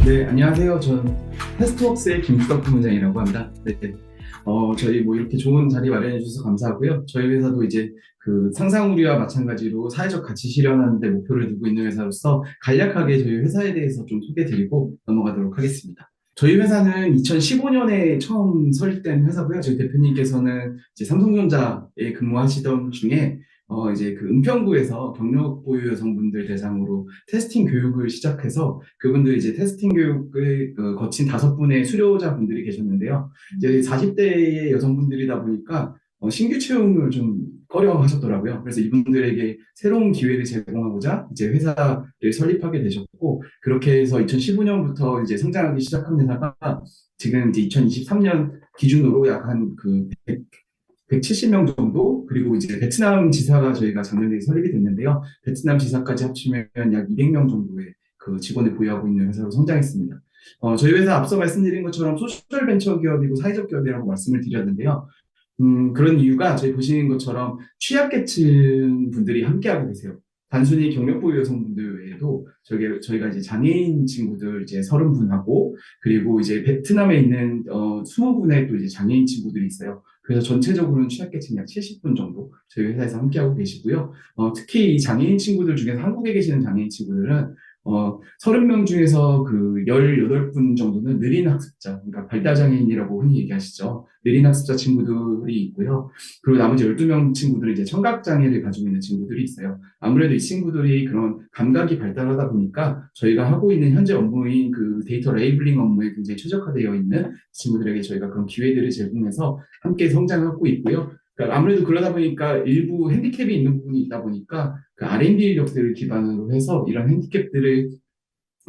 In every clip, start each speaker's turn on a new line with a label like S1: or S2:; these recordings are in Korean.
S1: 네, 안녕하세요. 전 테스트웍스의 김수덕 부문장이라고 합니다. 네, 저희 뭐 이렇게 좋은 자리 마련해 주셔서 감사하고요. 저희 회사도 이제 그 상상우리와 마찬가지로 사회적 가치 실현하는 데 목표를 두고 있는 회사로서 간략하게 저희 회사에 대해서 좀 소개드리고 넘어가도록 하겠습니다. 저희 회사는 2015년에 처음 설립된 회사고요. 저희 대표님께서는 이제 삼성전자에 근무하시던 중에 이제 그 은평구에서 경력 보유 여성분들 대상으로 테스팅 교육을 시작해서 그분들 이제 테스팅 교육을 거친 5분의 수료자분들이 계셨는데요. 이제 40대의 여성분들이다 보니까 신규 채용을 좀 꺼려 하셨더라고요. 그래서 이분들에게 새로운 기회를 제공하고자 이제 회사를 설립하게 되셨고, 그렇게 해서 2015년부터 이제 성장하기 시작한 회사가 지금 이제 2023년 기준으로 약 한 그 170명 정도, 그리고 이제 베트남 지사가 저희가 작년에 설립이 됐는데요. 베트남 지사까지 합치면 약 200명 정도의 그 직원을 보유하고 있는 회사로 성장했습니다. 저희 회사 앞서 말씀드린 것처럼 소셜 벤처 기업이고 사회적 기업이라고 말씀을 드렸는데요. 그런 이유가 저희 보시는 것처럼 취약계층 분들이 함께하고 계세요. 단순히 경력 보유 여성분들 외에도 저희가 이제 장애인 친구들 이제 30분하고, 그리고 이제 베트남에 있는 20분의 또 이제 장애인 친구들이 있어요. 그래서 전체적으로는 취약계층 약 70분 정도 저희 회사에서 함께하고 계시고요. 특히 이 장애인 친구들 중에서 한국에 계시는 장애인 친구들은 30명 중에서 그 18분 정도는 느린 학습자, 그러니까 발달장애인이라고 흔히 얘기하시죠. 느린 학습자 친구들이 있고요. 그리고 나머지 12명 친구들은 이제 청각장애를 가지고 있는 친구들이 있어요. 아무래도 이 친구들이 그런 감각이 발달하다 보니까 저희가 하고 있는 현재 업무인 그 데이터 레이블링 업무에 굉장히 최적화되어 있는 친구들에게 저희가 그런 기회들을 제공해서 함께 성장하고 있고요. 그러니까 아무래도 그러다 보니까 일부 핸디캡이 있는 부분이 있다 보니까 그 R&D 인력들을 기반으로 해서 이런 핸디캡들을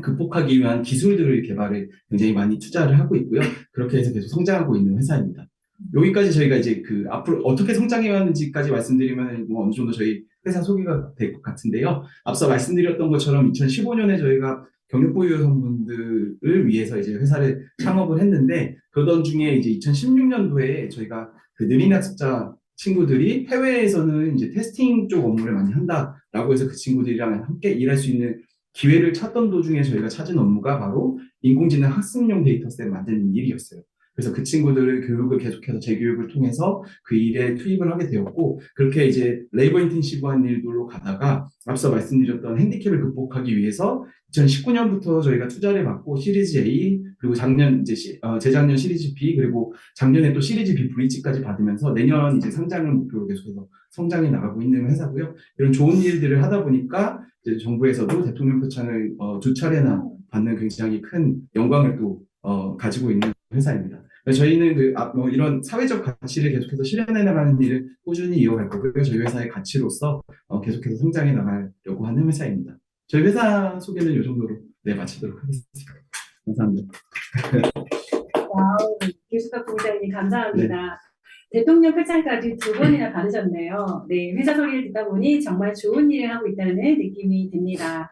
S1: 극복하기 위한 기술들을 개발에 굉장히 많이 투자를 하고 있고요. 그렇게 해서 계속 성장하고 있는 회사입니다. 여기까지 저희가 이제 그 앞으로 어떻게 성장해 왔는지까지 말씀드리면 뭐 어느 정도 저희 회사 소개가 될 것 같은데요. 앞서 말씀드렸던 것처럼 2015년에 저희가 경력 보유 여성분들을 위해서 이제 회사를 창업을 했는데, 그러던 중에 이제 2016년도에 저희가 그 느린 학습자 친구들이 해외에서는 이제 테스팅 쪽 업무를 많이 한다라고 해서 그 친구들이랑 함께 일할 수 있는 기회를 찾던 도중에 저희가 찾은 업무가 바로 인공지능 학습용 데이터셋 만드는 일이었어요. 그래서 그 친구들을 교육을 계속해서 재교육을 통해서 그 일에 투입을 하게 되었고, 그렇게 이제 레이버 인텐시브한 일들로 가다가 앞서 말씀드렸던 핸디캡을 극복하기 위해서 2019년부터 저희가 투자를 받고 시리즈 A, 그리고 작년 이제 재작년 시리즈 B, 그리고 작년에 또 시리즈 B 브릿지까지 받으면서 내년 이제 상장을 목표로 계속해서 성장해 나가고 있는 회사고요. 이런 좋은 일들을 하다 보니까 이제 정부에서도 대통령 표창을 2차례나 받는 굉장히 큰 영광을 또 가지고 있는 회사입니다. 저희는 이런 사회적 가치를 계속해서 실현해 나가는 일을 꾸준히 이어갈 거고요. 저희 회사의 가치로서 계속해서 성장해 나가려고 하는 회사입니다. 저희 회사 소개는 이 정도로 마치도록 하겠습니다. 감사합니다.
S2: 와우, 김수덕 부장님
S1: 네.
S2: 감사합니다. 대통령 표창까지 2번이나 받으셨네요. 네, 회사 소개를 듣다 보니 정말 좋은 일을 하고 있다는 느낌이 듭니다.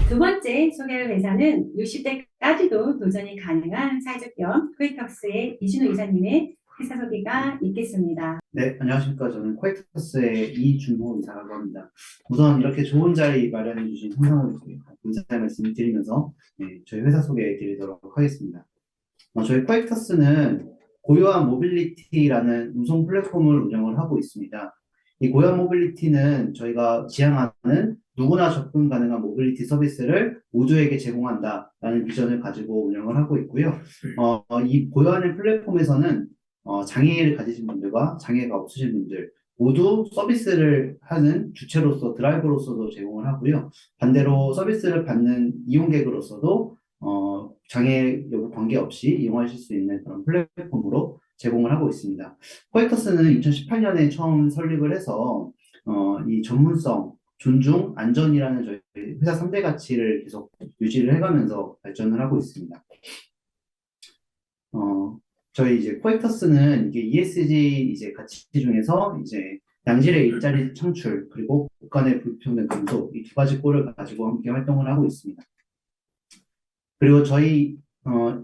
S2: 두 번째 소개할 회사는 60대까지도 도전이 가능한 사회적 기업 코이턱스의 이진우 이사님의 회사 소개가 있겠습니다.
S3: 네, 안녕하십니까. 저는 코이터스의 이준호 이사라고 합니다. 우선 이렇게 좋은 자리 마련해 주신 삼성으로서 감사의 말씀을 드리면서 저희 회사 소개해 드리도록 하겠습니다. 저희 코이터스는 고요한 모빌리티라는 운송 플랫폼을 운영을 하고 있습니다. 이 고요한 모빌리티는 저희가 지향하는 누구나 접근 가능한 모빌리티 서비스를 모두에게 제공한다라는 비전을 가지고 운영을 하고 있고요. 이 고요한 플랫폼에서는 장애를 가지신 분들과 장애가 없으신 분들 모두 서비스를 하는 주체로서 드라이버로서도 제공을 하고요. 반대로 서비스를 받는 이용객으로서도 장애 여부 관계없이 이용하실 수 있는 그런 플랫폼으로 제공을 하고 있습니다. 코엑터스는 2018년에 처음 설립을 해서 이 전문성, 존중, 안전이라는 저희 회사 3대 가치를 계속 유지를 해가면서 발전을 하고 있습니다. 저희 이제 코엑터스는 이게 ESG 이제 가치 중에서 이제 양질의 일자리 창출 그리고 국간의 불평등 감소 이 두 가지 꼴을 가지고 함께 활동을 하고 있습니다. 그리고 저희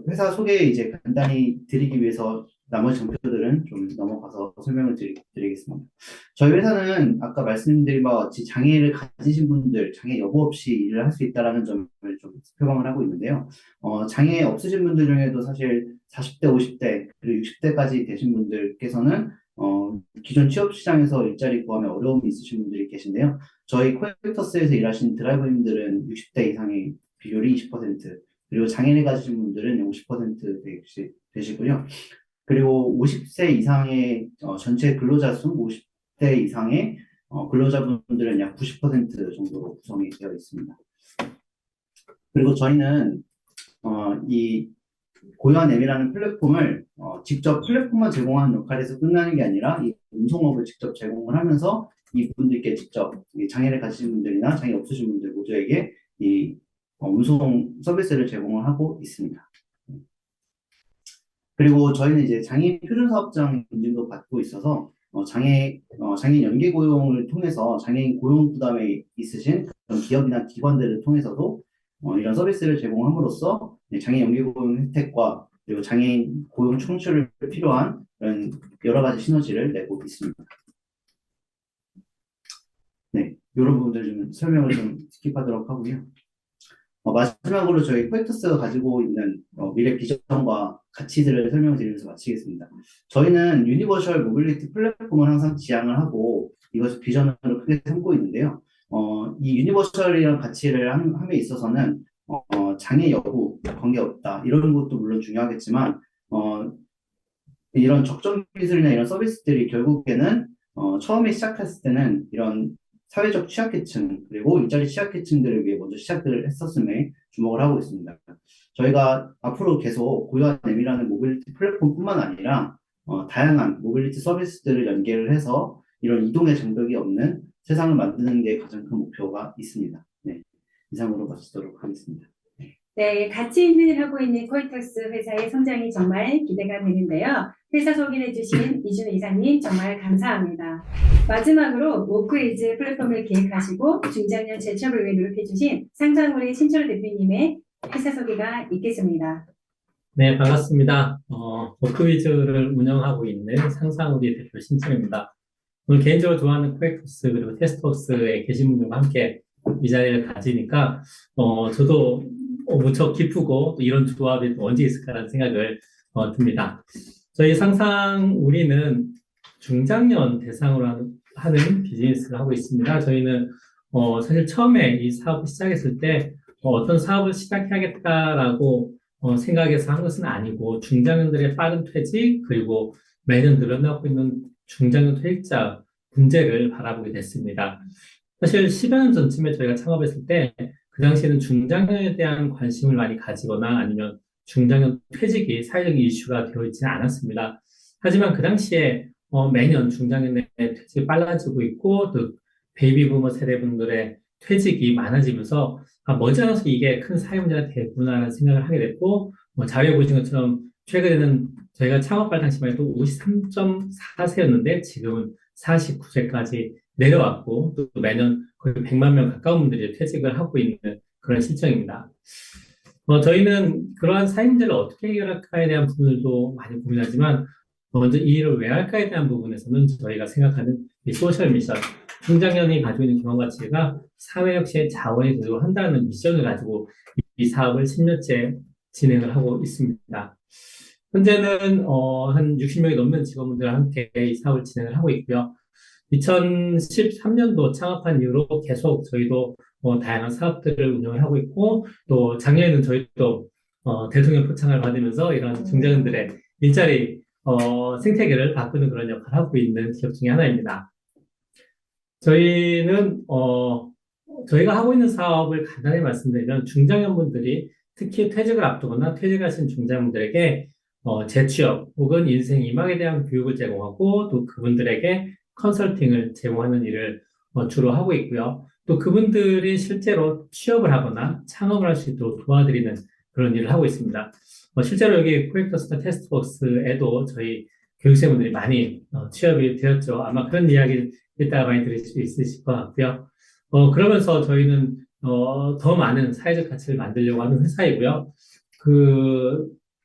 S3: 회사 소개 이제 간단히 드리기 위해서 나머지 장표들은 좀 넘어가서 설명을 드리겠습니다. 저희 회사는 아까 말씀드린 바와 같이 장애를 가지신 분들, 장애 여부 없이 일을 할 수 있다는 점을 좀 표방을 하고 있는데요. 장애 없으신 분들 중에도 사실 40대, 50대, 그리고 60대까지 되신 분들께서는 기존 취업 시장에서 일자리 구함에 어려움이 있으신 분들이 계신데요. 저희 코엑터스에서 일하신 드라이버님들은 60대 이상의 비율이 20%, 그리고 장애를 가지신 분들은 50% 되시고요. 그리고 50세 이상의 전체 근로자 수 50대 이상의 근로자분들은 약 90% 정도로 구성이 되어 있습니다. 그리고 저희는 이 고요한앱이라는 플랫폼을 직접 플랫폼만 제공하는 역할에서 끝나는 게 아니라 이 운송업을 직접 제공을 하면서 이분들께 직접 이 장애를 가지신 분들이나 장애 없으신 분들 모두에게 이 운송 서비스를 제공을 하고 있습니다. 그리고 저희는 이제 장애인 표준사업장 인증도 받고 있어서 장애인 연계 고용을 통해서 장애인 고용 부담에 있으신 그런 기업이나 기관들을 통해서도 이런 서비스를 제공함으로써 장애인 연계 고용 혜택과 그리고 장애인 고용 창출을 필요한 그런 여러 가지 시너지를 내고 있습니다. 네, 이런 부분들 좀 설명을 좀 스킵하도록 하고요. 마지막으로 저희 코엑터스가 가지고 있는 미래 비전과 가치들을 설명드리면서 마치겠습니다. 저희는 유니버셜 모빌리티 플랫폼을 항상 지향을 하고 이것을 비전으로 크게 삼고 있는데요. 이 유니버셜이라는 가치를 함에 있어서는 장애 여부 관계없다 이런 것도 물론 중요하겠지만 이런 적정 기술이나 이런 서비스들이 결국에는 처음에 시작했을 때는 이런 사회적 취약계층 그리고 일자리 취약계층들을 위해 먼저 시작을 했었음에 주목을 하고 있습니다. 저희가 앞으로 계속 고요한 M이라는 모빌리티 플랫폼뿐만 아니라 다양한 모빌리티 서비스들을 연계를 해서 이런 이동의 장벽이 없는 세상을 만드는 게 가장 큰 목표가 있습니다. 네, 이상으로 마치도록 하겠습니다.
S2: 네, 같이 일을 하고 있는 코엑터스 회사의 성장이 정말 기대가 되는데요. 회사 소개해 주신 이준우 이사님 정말 감사합니다. 마지막으로 워크이즈 플랫폼을 기획하시고 중장년 재취업을 위해 노력해 주신 상상우리 신철 대표님의 회사 소개가 있겠습니다.
S4: 네, 반갑습니다. 워크위즈를 운영하고 있는 상상우리 대표 신철입니다. 오늘 개인적으로 좋아하는 코엑터스 그리고 테스트웍스에 계신 분들과 함께 이 자리를 가지니까 저도 무척 기쁘고 또 이런 조합이 또 언제 있을까라는 생각을 듭니다. 저희 상상우리는 중장년 대상으로 하는 비즈니스를 하고 있습니다. 저희는 사실 처음에 이 사업을 시작했을 때 어떤 사업을 시작해야겠다라고 생각해서 한 것은 아니고 중장년들의 빠른 퇴직 그리고 매년 늘어나고 있는 중장년 퇴직자 문제를 바라보게 됐습니다. 사실 10여 년 전쯤에 저희가 창업했을 때 그 당시에는 중장년에 대한 관심을 많이 가지거나 아니면 중장년 퇴직이 사회적 이슈가 되어 있지는 않았습니다. 하지만 그 당시에 매년 중장년의 퇴직이 빨라지고 있고 또 베이비부머 세대분들의 퇴직이 많아지면서 머지않아서 이게 큰 사회 문제가 되구나라는 생각을 하게 됐고 자료에 보신 것처럼 최근에는 저희가 창업할 당시만 해도 53.4세였는데 지금은 49세까지 내려왔고 또 매년 거의 100만 명 가까운 분들이 퇴직을 하고 있는 그런 실정입니다. 저희는 그러한 사회 문제를 어떻게 해결할까에 대한 부분들도 많이 고민하지만 먼저 이 일을 왜 할까에 대한 부분에서는 저희가 생각하는 이 소셜 미션, 중장년이 가지고 있는 경험가치가 사회 혁신의 자원이 되도록 한다는 미션을 가지고 이 사업을 10년째 진행을 하고 있습니다. 현재는 한 60명이 넘는 직원분들과 함께 이 사업을 진행을 하고 있고요. 2013년도 창업한 이후로 계속 저희도 다양한 사업들을 운영을 하고 있고 또 작년에는 저희도 대통령 표창을 받으면서 이런 중장년들의 일자리 생태계를 바꾸는 그런 역할을 하고 있는 기업 중에 하나입니다. 저희는 저희가 하고 있는 사업을 간단히 말씀드리면 중장년분들이 특히 퇴직을 앞두거나 퇴직하신 중장년분들에게 재취업 혹은 인생 이망에 대한 교육을 제공하고 또 그분들에게 컨설팅을 제공하는 일을 주로 하고 있고요. 또 그분들이 실제로 취업을 하거나 창업을 할 수 있도록 도와드리는 그런 일을 하고 있습니다. 실제로 여기 코엑터스나 테스트웍스에도 저희 교육생분들이 많이 취업이 되었죠. 아마 그런 이야기를 이따가 많이 들을 수 있으실 것 같고요. 그러면서 저희는 더 많은 사회적 가치를 만들려고 하는 회사이고요.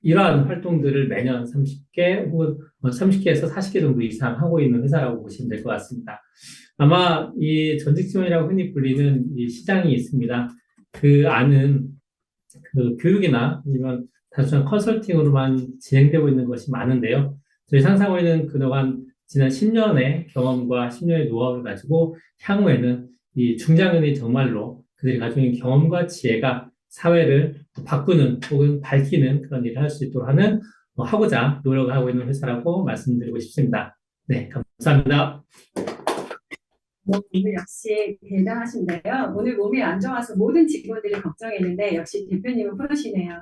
S4: 이러한 활동들을 매년 30개 혹은 30개에서 40개 정도 이상 하고 있는 회사라고 보시면 될 것 같습니다. 아마 이 전직 지원이라고 흔히 불리는 이 시장이 있습니다. 그 안은 그 교육이나 아니면 단순한 컨설팅으로만 진행되고 있는 것이 많은데요. 저희 상상호에는 그동안 지난 10년의 경험과 10년의 노하우를 가지고 향후에는 이 중장년이 정말로 그들이 가지고 있는 경험과 지혜가 사회를 바꾸는 혹은 밝히는 그런 일을 할 수 있도록 하는 하고자 노력을 하고 있는 회사라고 말씀드리고 싶습니다. 네, 감사합니다.
S2: 오늘 역시 대단하신데요. 오늘 몸이 안 좋아서 모든 직원들이 걱정했는데 역시 대표님은 프로시네요.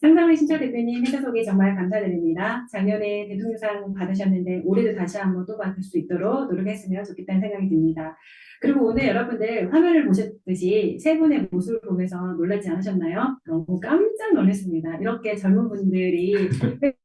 S2: 상상의 신철 대표님 회사 소개 정말 감사드립니다. 작년에 대통령상 받으셨는데 올해도 다시 한번 또 받을 수 있도록 노력했으면 좋겠다는 생각이 듭니다. 그리고 오늘 여러분들 화면을 보셨듯이 세 분의 모습을 보면서 놀라지 않으셨나요? 너무 깜짝 놀랐습니다. 이렇게 젊은 분들이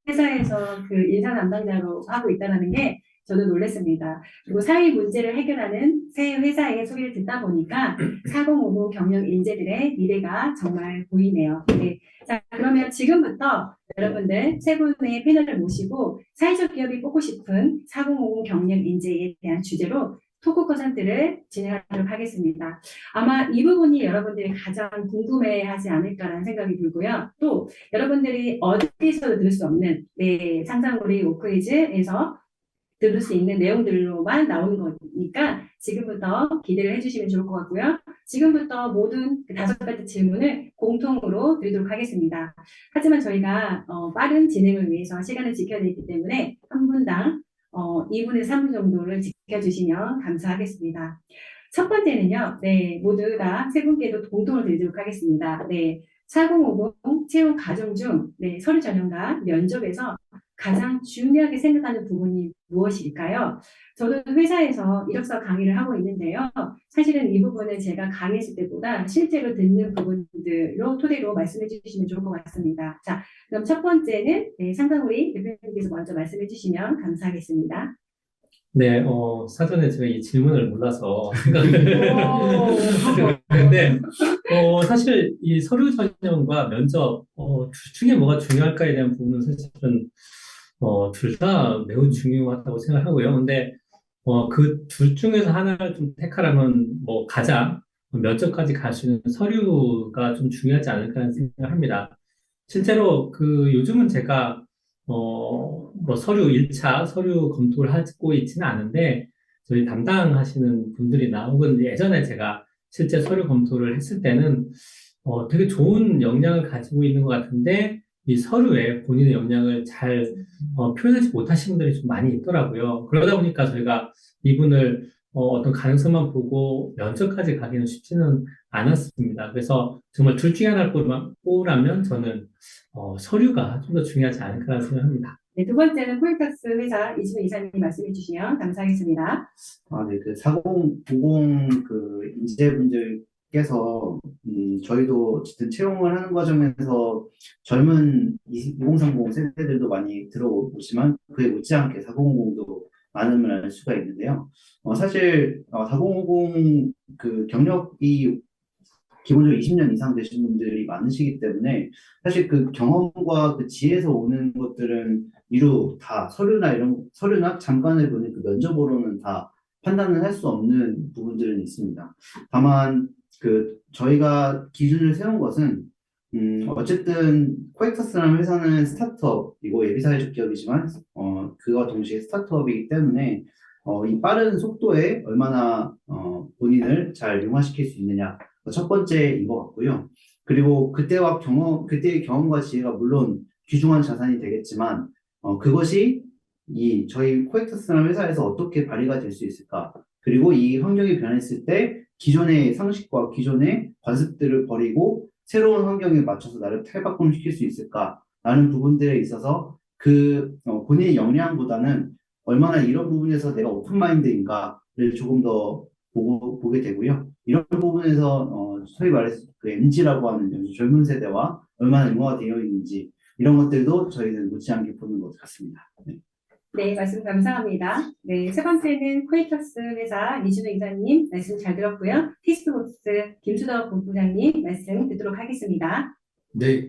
S2: 회사에서 그 인사 담당자로 하고 있다는 게 저도 놀랐습니다. 그리고 사회 문제를 해결하는 새 회사의 소개를 듣다 보니까 4050 경력 인재들의 미래가 정말 보이네요. 네. 자, 그러면 지금부터 여러분들 세 분의 패널을 모시고 사회적 기업이 뽑고 싶은 4050 경력 인재에 대한 주제로 토크 컨설트를 진행하도록 하겠습니다. 아마 이 부분이 여러분들이 가장 궁금해하지 않을까라는 생각이 들고요. 또 여러분들이 어디서도 들을 수 없는 상상우리 오크이즈에서 들을 수 있는 내용들로만 나오는 거니까 지금부터 기대를 해주시면 좋을 것 같고요. 지금부터 모든 그 5가지 질문을 공통으로 드리도록 하겠습니다. 하지만 저희가 빠른 진행을 위해서 시간을 지켜야 되기 때문에 한 분당 2분에서 3분 정도를 지켜주시면 감사하겠습니다. 첫 번째는요, 모두 다 세 분께도 공통을 드리도록 하겠습니다. 4050 채용 과정 중 서류 전형과 면접에서 가장 중요하게 생각하는 부분이 무엇일까요? 저는 회사에서 이력서 강의를 하고 있는데요. 사실은 이 부분은 제가 강의했을 때보다 실제로 듣는 부분들로 토대로 말씀해 주시면 좋을 것 같습니다. 자, 그럼 첫 번째는 상상우리 대표님께서 먼저 말씀해 주시면 감사하겠습니다.
S4: 네, 사전에 제가 이 질문을 몰라서 근데 사실 이 서류 전형과 면접 둘 중에 뭐가 중요할까에 대한 부분은 사실은 둘 다 매우 중요하다고 생각하고요. 근데 그 둘 중에서 하나를 좀 택하라면 뭐 가장 면접까지 갈 수 있는 서류가 좀 중요하지 않을까라는 생각을 합니다. 실제로 그 요즘은 제가 뭐 서류 1차 서류 검토를 하고 있지는 않은데 저희 담당하시는 분들이나 혹은 예전에 제가 실제 서류 검토를 했을 때는 되게 좋은 역량을 가지고 있는 것 같은데 이 서류에 본인의 역량을 잘 표현하지 못하신 분들이 좀 많이 있더라고요. 그러다 보니까 저희가 이분을 어떤 가능성만 보고 면접까지 가기는 쉽지는 않았습니다. 그래서 정말 둘 중에 하나를 뽑으라면 저는 서류가 좀 더 중요하지 않을까라는 생각합니다.
S2: 네, 두 번째는 코이터스 회사 이진우 이사님이 말씀해 주시면 감사하겠습니다.
S3: 네, 그 4050 그 인재분들께서 저희도 어쨌든 채용을 하는 과정에서 젊은 2030 세대들도 많이 들어오지만 그에 못지않게 4050도 많음을 알 수가 있는데요. 사실 4050 그 경력이 기본적으로 20년 이상 되신 분들이 많으시기 때문에 사실 그 경험과 그 지혜에서 오는 것들은 이루 다 서류나 잠깐을 보는 그 면접으로는 다 판단을 할 수 없는 부분들은 있습니다. 다만 그 저희가 기준을 세운 것은 어쨌든 코엑터스라는 회사는 스타트업이고 예비사회적 기업이지만 그와 동시에 스타트업이기 때문에 이 빠른 속도에 얼마나 본인을 잘 융화시킬 수 있느냐 첫 번째인 것 같고요. 그리고 그때의 경험과 지혜가 물론 귀중한 자산이 되겠지만 그것이 저희 코엑터스라는 회사에서 어떻게 발휘가 될 수 있을까? 그리고 이 환경이 변했을 때 기존의 상식과 기존의 관습들을 버리고 새로운 환경에 맞춰서 나를 탈바꿈시킬 수 있을까라는 부분들에 있어서 본인의 역량보다는 얼마나 이런 부분에서 내가 오픈마인드인가를 조금 더 보게 되고요. 이런 부분에서 소위 말해서 그 MZ라고 하는 요즘 젊은 세대와 얼마나 융화되어 있는지 이런 것들도 저희는 못지않게 보는 것 같습니다.
S2: 네, 말씀 감사합니다. 네, 세 번째는 코이터스 회사 이진우 이사님 말씀 잘 들었고요. 티스트웍스 김수덕 본부장님 말씀 듣도록 하겠습니다.
S1: 네,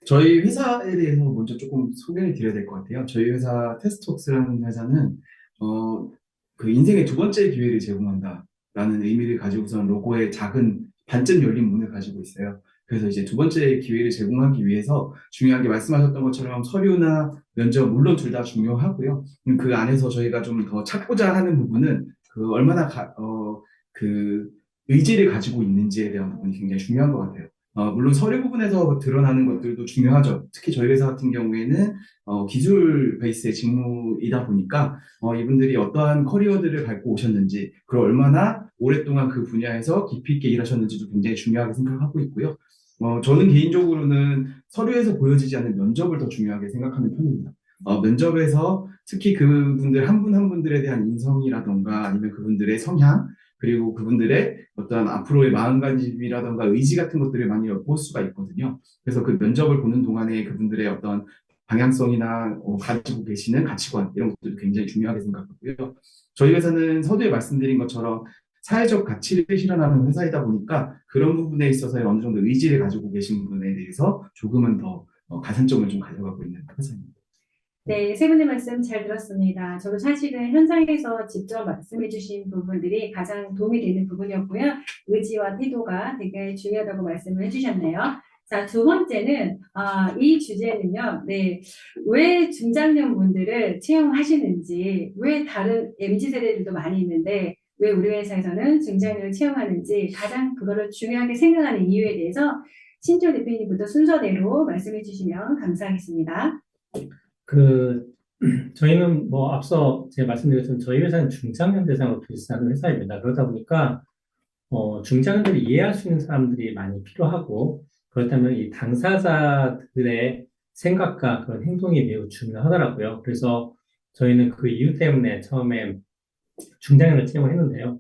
S1: 저희 회사에 대해서 먼저 조금 소개를 드려야 될 것 같아요. 저희 회사 테스트웍스라는 회사는 그 인생의 두 번째 기회를 제공한다라는 의미를 가지고선 로고에 작은 반쯤 열린 문을 가지고 있어요. 그래서 이제 두 번째 기회를 제공하기 위해서 중요하게 말씀하셨던 것처럼 서류나 면접 물론 둘 다 중요하고요. 그 안에서 저희가 좀 더 찾고자 하는 부분은 그 얼마나 그 의지를 가지고 있는지에 대한 부분이 굉장히 중요한 것 같아요. 물론 서류 부분에서 드러나는 것들도 중요하죠. 특히 저희 회사 같은 경우에는 기술 베이스의 직무이다 보니까 이분들이 어떠한 커리어들을 밟고 오셨는지, 그리고 얼마나 오랫동안 그 분야에서 깊이 있게 일하셨는지도 굉장히 중요하게 생각하고 있고요. 저는 개인적으로는 서류에서 보여지지 않는 면접을 더 중요하게 생각하는 편입니다. 면접에서 특히 그분들 한 분 한 분들에 대한 인성이라던가 아니면 그분들의 성향, 그리고 그분들의 어떤 앞으로의 마음가짐이라던가 의지 같은 것들을 많이 엿볼 수가 있거든요. 그래서 그 면접을 보는 동안에 그분들의 어떤 방향성이나 가지고 계시는 가치관 이런 것들도 굉장히 중요하게 생각하고요. 저희 회사는 서두에 말씀드린 것처럼 사회적 가치를 실현하는 회사이다 보니까 그런 부분에 있어서 어느 정도 의지를 가지고 계신 분에 대해서 조금은 더 가산점을 좀 가져가고 있는 회사입니다.
S2: 네, 세 분의 말씀 잘 들었습니다. 저도 사실은 현장에서 직접 말씀해주신 부분들이 가장 도움이 되는 부분이었고요. 의지와 태도가 되게 중요하다고 말씀을 해주셨네요. 자, 두 번째는 이 주제는요. 네, 왜 중장년 분들을 채용하시는지, 왜 다른 MZ 세대들도 많이 있는데 왜 우리 회사에서는 중장년을 채용하는지 가장 그거를 중요하게 생각하는 이유에 대해서 신조 대표님부터 순서대로 말씀해 주시면 감사하겠습니다.
S4: 저희는 뭐 앞서 제가 말씀드렸던 저희 회사는 중장년 대상으로 비슷한 회사입니다. 그러다 보니까 중장년들이 이해할 수 있는 사람들이 많이 필요하고 그렇다면 이 당사자들의 생각과 그런 행동이 매우 중요하더라고요. 그래서 저희는 그 이유 때문에 처음에 중장년을 채용했는데요.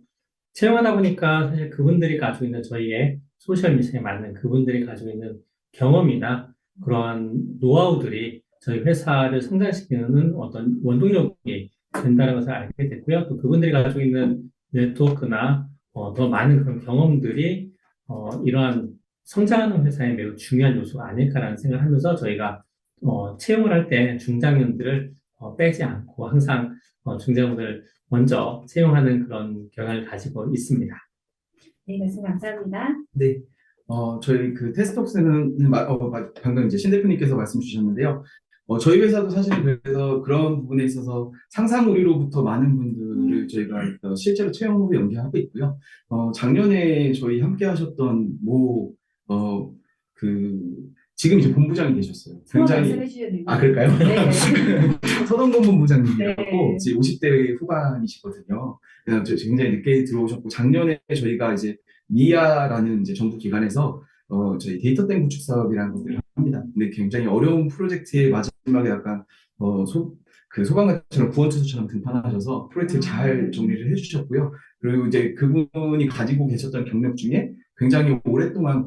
S4: 채용하다 보니까 사실 그분들이 가지고 있는 저희의 소셜 미션에 맞는 그분들이 가지고 있는 경험이나 그러한 노하우들이 저희 회사를 성장시키는 어떤 원동력이 된다는 것을 알게 됐고요. 또 그분들이 가지고 있는 네트워크나 더 많은 그런 경험들이 이러한 성장하는 회사에 매우 중요한 요소가 아닐까라는 생각을 하면서 저희가 채용을 할 때 중장년들을 빼지 않고 항상 중장년들을 먼저 채용하는 그런 경향을 가지고 있습니다.
S2: 네, 말씀 감사합니다.
S1: 네. 저희 그 테스트웍스는 방금 이제 신 대표님께서 말씀 주셨는데요. 저희 회사도 사실 그래서 그런 부분에 있어서 상상 우리로부터 많은 분들을 저희가 실제로 채용으로 연계하고 있고요. 작년에 저희 함께 하셨던 지금 이제 본부장이 계셨어요. 굉장히
S2: 말씀해 주셨는데.
S1: 그럴까요?
S2: 네.
S1: 서동건 본부장님이라고
S2: 네.
S1: 지금 50대 후반이시거든요. 그래서 굉장히 늦게 들어오셨고 작년에 저희가 이제 미아라는 이제 정부 기관에서 저희 데이터 땡 구축 사업이라는 것들을 합니다. 근데 굉장히 어려운 프로젝트의 마지막에 약간 소방관처럼 구원투수처럼 등판하셔서 프로젝트를 잘 정리를 해주셨고요. 그리고 이제 그분이 가지고 계셨던 경력 중에 굉장히 오랫동안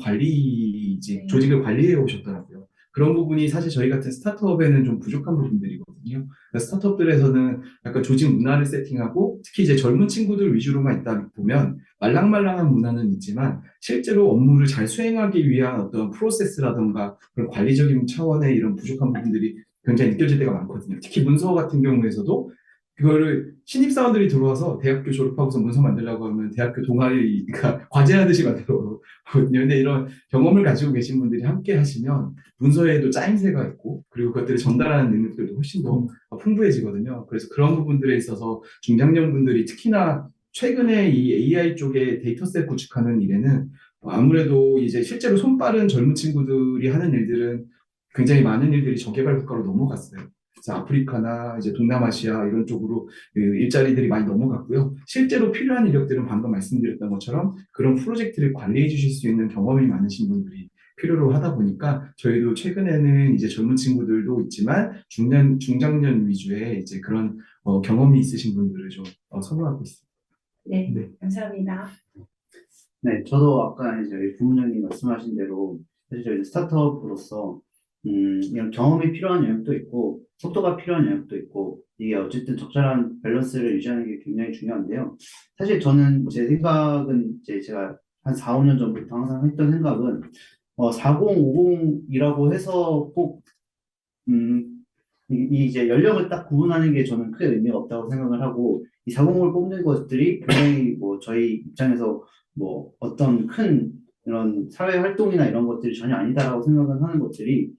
S1: 조직을 관리해 오셨더라고요. 그런 부분이 사실 저희 같은 스타트업에는 좀 부족한 부분들이거든요. 스타트업들에서는 약간 조직 문화를 세팅하고 특히 이제 젊은 친구들 위주로만 있다 보면 말랑말랑한 문화는 있지만 실제로 업무를 잘 수행하기 위한 어떤 프로세스라든가 그런 관리적인 차원의 이런 부족한 부분들이 굉장히 느껴질 때가 많거든요. 특히 문서 같은 경우에서도 그거를 신입사원들이 들어와서 대학교 졸업하고서 문서 만들려고 하면 대학교 동아리, 그러니까 과제하듯이 만들어. 근데 이런 경험을 가지고 계신 분들이 함께 하시면 문서에도 짜임새가 있고 그리고 그것들을 전달하는 능력들도 훨씬 더 풍부해지거든요. 그래서 그런 부분들에 있어서 중장년 분들이 특히나 최근에 이 AI 쪽에 데이터셋 구축하는 일에는 아무래도 이제 실제로 손빠른 젊은 친구들이 하는 일들은 굉장히 많은 일들이 저개발 국가로 넘어갔어요. 그래서 아프리카나 이제 동남아시아 이런 쪽으로 일자리들이 많이 넘어갔고요. 실제로 필요한 인력들은 방금 말씀드렸던 것처럼 그런 프로젝트를 관리해 주실 수 있는 경험이 많으신 분들이 필요로 하다 보니까 저희도 최근에는 이제 젊은 친구들도 있지만 중장년 위주의 이제 그런 경험이 있으신 분들을 좀 선호하고 있습니다.
S2: 네, 감사합니다.
S3: 네, 저도 아까 이제 부모님이 말씀하신 대로 사실 저희 스타트업으로서 이런 경험이 필요한 영역도 있고 속도가 필요한 영역도 있고 이게 어쨌든 적절한 밸런스를 유지하는 게 굉장히 중요한데요. 사실 저는 제 생각은 이제 제가 한 4, 5년 전부터 항상 했던 생각은 4050이라고 해서 꼭, 이제 연령을 딱 구분하는 게 저는 크게 의미가 없다고 생각을 하고, 이 4050을 뽑는 것들이 굉장히 뭐 저희 입장에서 뭐 어떤 큰 이런 사회 활동이나 이런 것들이 전혀 아니다라고 생각을 하는 것들이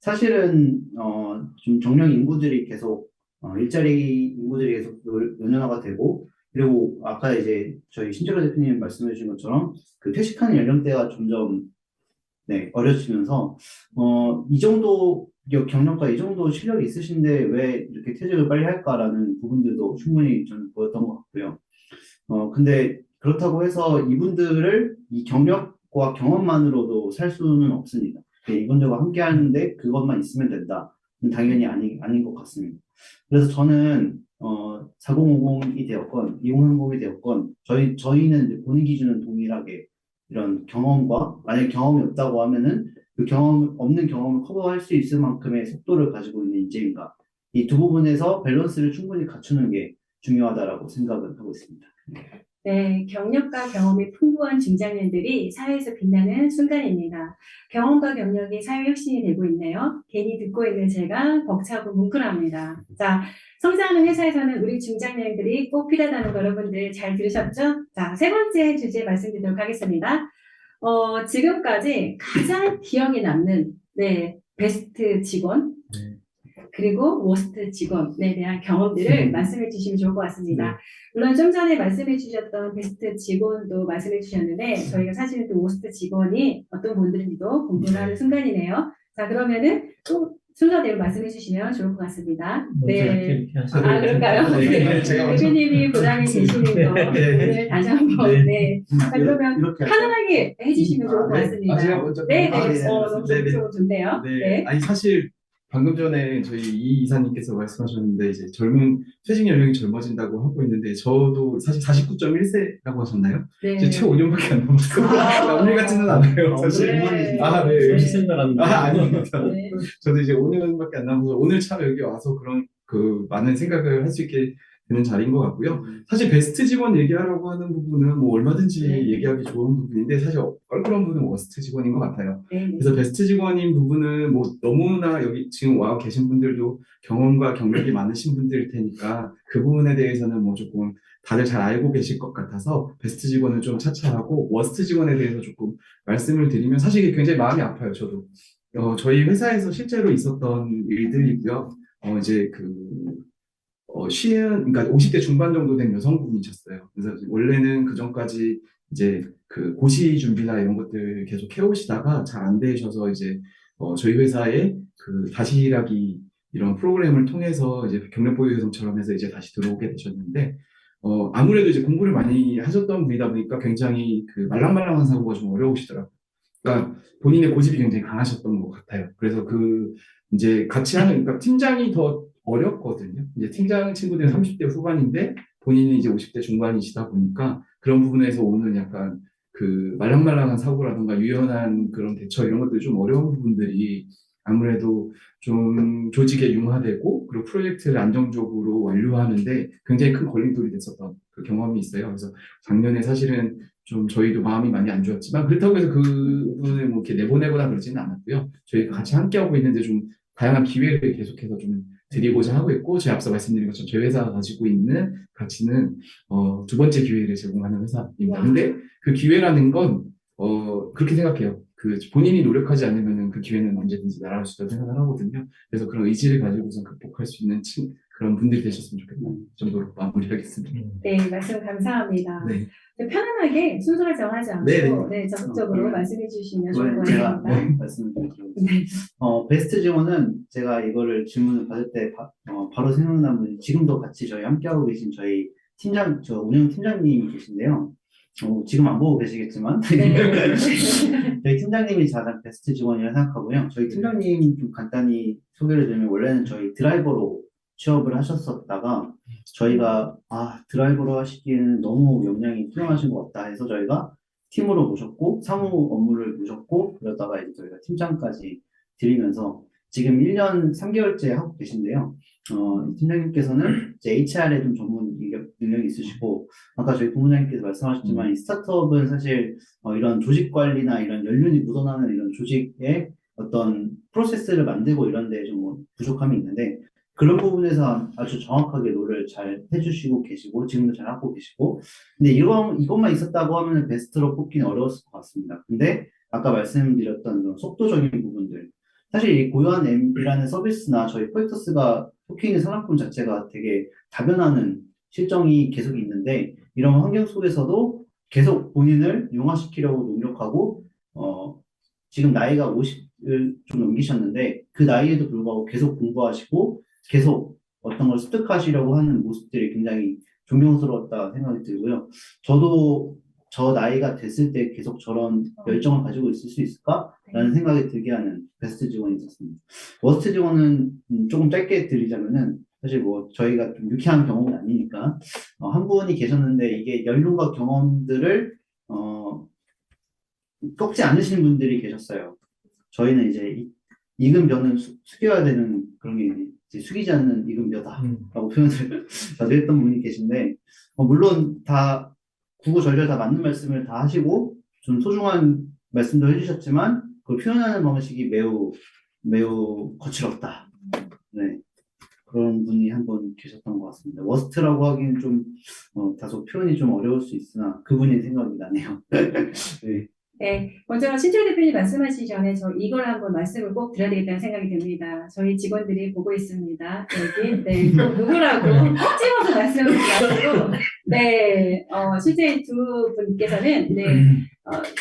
S3: 사실은, 좀 정령 인구들이 계속, 일자리 인구들이 계속 연연화가 되고, 그리고 아까 이제 저희 신철호 대표님 말씀해 주신 것처럼 그 퇴직하는 연령대가 점점 네, 어려지면서 이 정도 경력과 이 정도 실력이 있으신데 왜 이렇게 퇴직을 빨리 할까라는 부분들도 충분히 저는 보였던 것 같고요. 근데 그렇다고 해서 이분들을 이 경력과 경험만으로도 살 수는 없습니다. 네, 이분들과 함께 하는데 그것만 있으면 된다. 당연히 아닌 것 같습니다. 그래서 저는 4050이 되었건 2030이 되었건 저희는 이제 본인 기준은 동일하게 이런 경험과 만약 경험이 없다고 하면은 그 경험 없는 경험을 커버할 수 있을 만큼의 속도를 가지고 있는 인재인가 이 두 부분에서 밸런스를 충분히 갖추는 게 중요하다라고 생각을 하고 있습니다.
S2: 네, 경력과 경험이 풍부한 중장년들이 사회에서 빛나는 순간입니다. 경험과 경력이 사회 혁신이 되고 있네요. 괜히 듣고 있는 제가 벅차고 뭉클합니다. 자, 성장하는 회사에서는 우리 중장년들이 꼭 필요하다는 거 여러분들 잘 들으셨죠? 자, 세 번째 주제 말씀드리도록 하겠습니다. 지금까지 가장 기억에 남는, 네, 베스트 직원, 그리고 워스트 직원에 대한 경험들을 말씀해 주시면 좋을 것 같습니다. 물론 좀 전에 말씀해 주셨던 베스트 직원도 말씀해 주셨는데 저희가 사실은 또 워스트 직원이 어떤 분들인지도 궁금한 순간이네요. 자, 그러면은 또 순서대로 말씀해 주시면 좋을 것 같습니다.
S4: 먼저
S2: 네.
S4: 이렇게 하시죠.
S2: 그럴까요?
S1: 네, 제가 먼저.
S2: 대표님이 부담이 되시는 거 오늘 다시 한번 네. 자, 그러면
S3: 이렇게 할까요?
S2: 편안하게 해주시면 좋을 것 같습니다.
S1: 제가 먼저.
S2: 네, 네.
S3: 네.
S2: 너무
S1: 네, 네.
S2: 좋네요.
S1: 네.
S2: 네.
S1: 아니 사실 방금 전에 저희 이 이사님께서 말씀하셨는데 이제 퇴직 연령이 젊어진다고 하고 있는데 저도 사실 49.1세라고 하셨나요?
S2: 네.
S1: 제 채 5년밖에 안 남았어요. 남일 같지는 않아요. 사실.
S2: 네.
S1: 아, 네.
S4: 훨씬 센줄 알았는데.
S1: 아닙니다.
S2: 네.
S1: 저도 이제 5년밖에 안 남아서 오늘 참 여기 와서 그런 그 많은 생각을 할 수 있게 되는 자리인 것 같고요. 사실 베스트 직원 얘기하라고 하는 부분은 뭐 얼마든지
S2: 네.
S1: 얘기하기 좋은 부분인데 사실 껄끄러운 부분은 워스트 직원인 것 같아요.
S2: 네.
S1: 그래서 베스트 직원인 부분은 뭐 너무나 여기 지금 와 계신 분들도 경험과 경력이 많으신 분들일 테니까 그 부분에 대해서는 뭐 조금 다들 잘 알고 계실 것 같아서 베스트 직원은 좀 차치하고 워스트 직원에 대해서 조금 말씀을 드리면 사실 이게 굉장히 마음이 아파요, 저도. 저희 회사에서 실제로 있었던 일들이고요. 이제 그러니까 50대 중반 정도 된 여성분이셨어요. 그래서 원래는 그 전까지 이제 그 고시 준비나 이런 것들 계속 해오시다가 잘 안 되셔서 이제 저희 회사에 그 다시 일하기 이런 프로그램을 통해서 이제 경력보유여성처럼 해서 이제 다시 들어오게 되셨는데 아무래도 이제 공부를 많이 하셨던 분이다 보니까 굉장히 그 말랑말랑한 사고가 좀 어려우시더라고요. 그러니까 본인의 고집이 굉장히 강하셨던 것 같아요. 그래서 이제 같이 하는, 그러니까 팀장이 더 어렵거든요. 이제 팀장 친구들은 30대 후반인데 본인이 이제 50대 중반이시다 보니까 그런 부분에서 오는 약간 그 말랑말랑한 사고라든가 유연한 그런 대처 이런 것들이 좀 어려운 부분들이 아무래도 좀 조직에 융화되고 그리고 프로젝트를 안정적으로 완료하는데 굉장히 큰 걸림돌이 됐었던 그 경험이 있어요. 그래서 작년에 사실은 좀 저희도 마음이 많이 안 좋았지만 그렇다고 해서 그분을 뭐 이렇게 내보내거나 그러지는 않았고요. 저희가 같이 함께하고 있는데 좀 다양한 기회를 계속해서 좀 드리고자 하고 있고, 제가 앞서 말씀드린 것처럼 저희 회사가 가지고 있는 가치는 두 번째 기회를 제공하는 회사입니다. 근데 그 기회라는 건 그렇게 생각해요. 그 본인이 노력하지 않으면 그 기회는 언제든지 날아올 수 있다고 생각을 하거든요. 그래서 그런 의지를 가지고서 극복할 수 있는 그런 분들이 되셨으면 좋겠다. 정도로 마무리하겠습니다.
S2: 네, 말씀 감사합니다.
S1: 네.
S2: 편안하게 순서를 정하지 않고
S1: 네.
S2: 적극적으로 말씀해 주시면 좋을 것
S3: 제가
S2: 같습니다.
S3: 말씀드리겠습니다.
S2: 네.
S3: 베스트 직원은 제가 이거를 질문을 받을 때 바로 생각난 분이 지금도 같이 저희 함께하고 계신 저희 저 운영 팀장님이 계신데요. 지금 안 보고 계시겠지만
S2: 네.
S3: 저희 팀장님이 가장 베스트 직원이라 생각하고요. 저희 팀장님 좀 간단히 소개를 드리면 원래는 저희 드라이버로 취업을 하셨었다가 저희가 드라이버로 하시기에는 너무 역량이 훌륭하신 것 같다 해서 저희가 팀으로 모셨고 사무 업무를 모셨고 그러다가 이제 저희가 팀장까지 드리면서 지금 1년 3개월째 하고 계신데요. 팀장님께서는 이제 HR에 좀 전문 능력이 있으시고, 아까 저희 부모님께서 말씀하셨지만, 이 스타트업은 사실 이런 조직 관리나 이런 연륜이 묻어나는 이런 조직의 어떤 프로세스를 만들고 이런 데 좀 부족함이 있는데, 그런 부분에서 아주 정확하게 롤을 잘 해주시고 계시고, 지금도 잘 하고 계시고, 근데 이것만 있었다고 하면 베스트로 뽑기는 어려웠을 것 같습니다. 근데 아까 말씀드렸던 그런 속도적인 부분들, 사실 이 고요한 M이라는 서비스나 저희 포이터스가 속해 있는 산업군 자체가 되게 다변하는 실정이 계속 있는데, 이런 환경 속에서도 계속 본인을 융화시키려고 노력하고, 지금 나이가 50을 좀 넘기셨는데, 그 나이에도 불구하고 계속 공부하시고, 계속 어떤 걸 습득하시려고 하는 모습들이 굉장히 존경스러웠다 생각이 들고요. 저도 저 나이가 됐을 때 계속 저런 열정을 가지고 있을 수 있을까라는 생각이 들게 하는 베스트 직원이 있었습니다. 워스트 직원은 조금 짧게 드리자면은, 사실 저희가 좀 유쾌한 경험은 아니니까, 한 분이 계셨는데 이게 연륜과 경험들을 꺾지 않으시는 분들이 계셨어요. 저희는 이제 익은 벼는 숙여야 되는 그런 게 이제 숙이지 않는 익은 벼다라고 표현을 자주 했던 분이 계신데, 물론 다 구구절절 다 맞는 말씀을 다 하시고 좀 소중한 말씀도 해주셨지만, 그 표현하는 방식이 매우 거칠었다. 네. 그런 분이 한 분 계셨던 것 같습니다. 워스트라고 하기는 좀 다소 표현이 좀 어려울 수 있으나 그분이 생각이 나네요. 네.
S2: 네, 먼저 신철 대표님 말씀하시기 전에 저 이걸 한번 말씀을 꼭 드려야 되겠다는 생각이 듭니다. 저희 직원들이 보고 있습니다. 여기, 네, 꼭 누구라고 꼭 집어서 말씀을 드리고, 네, 실제 두 분께서는, 네,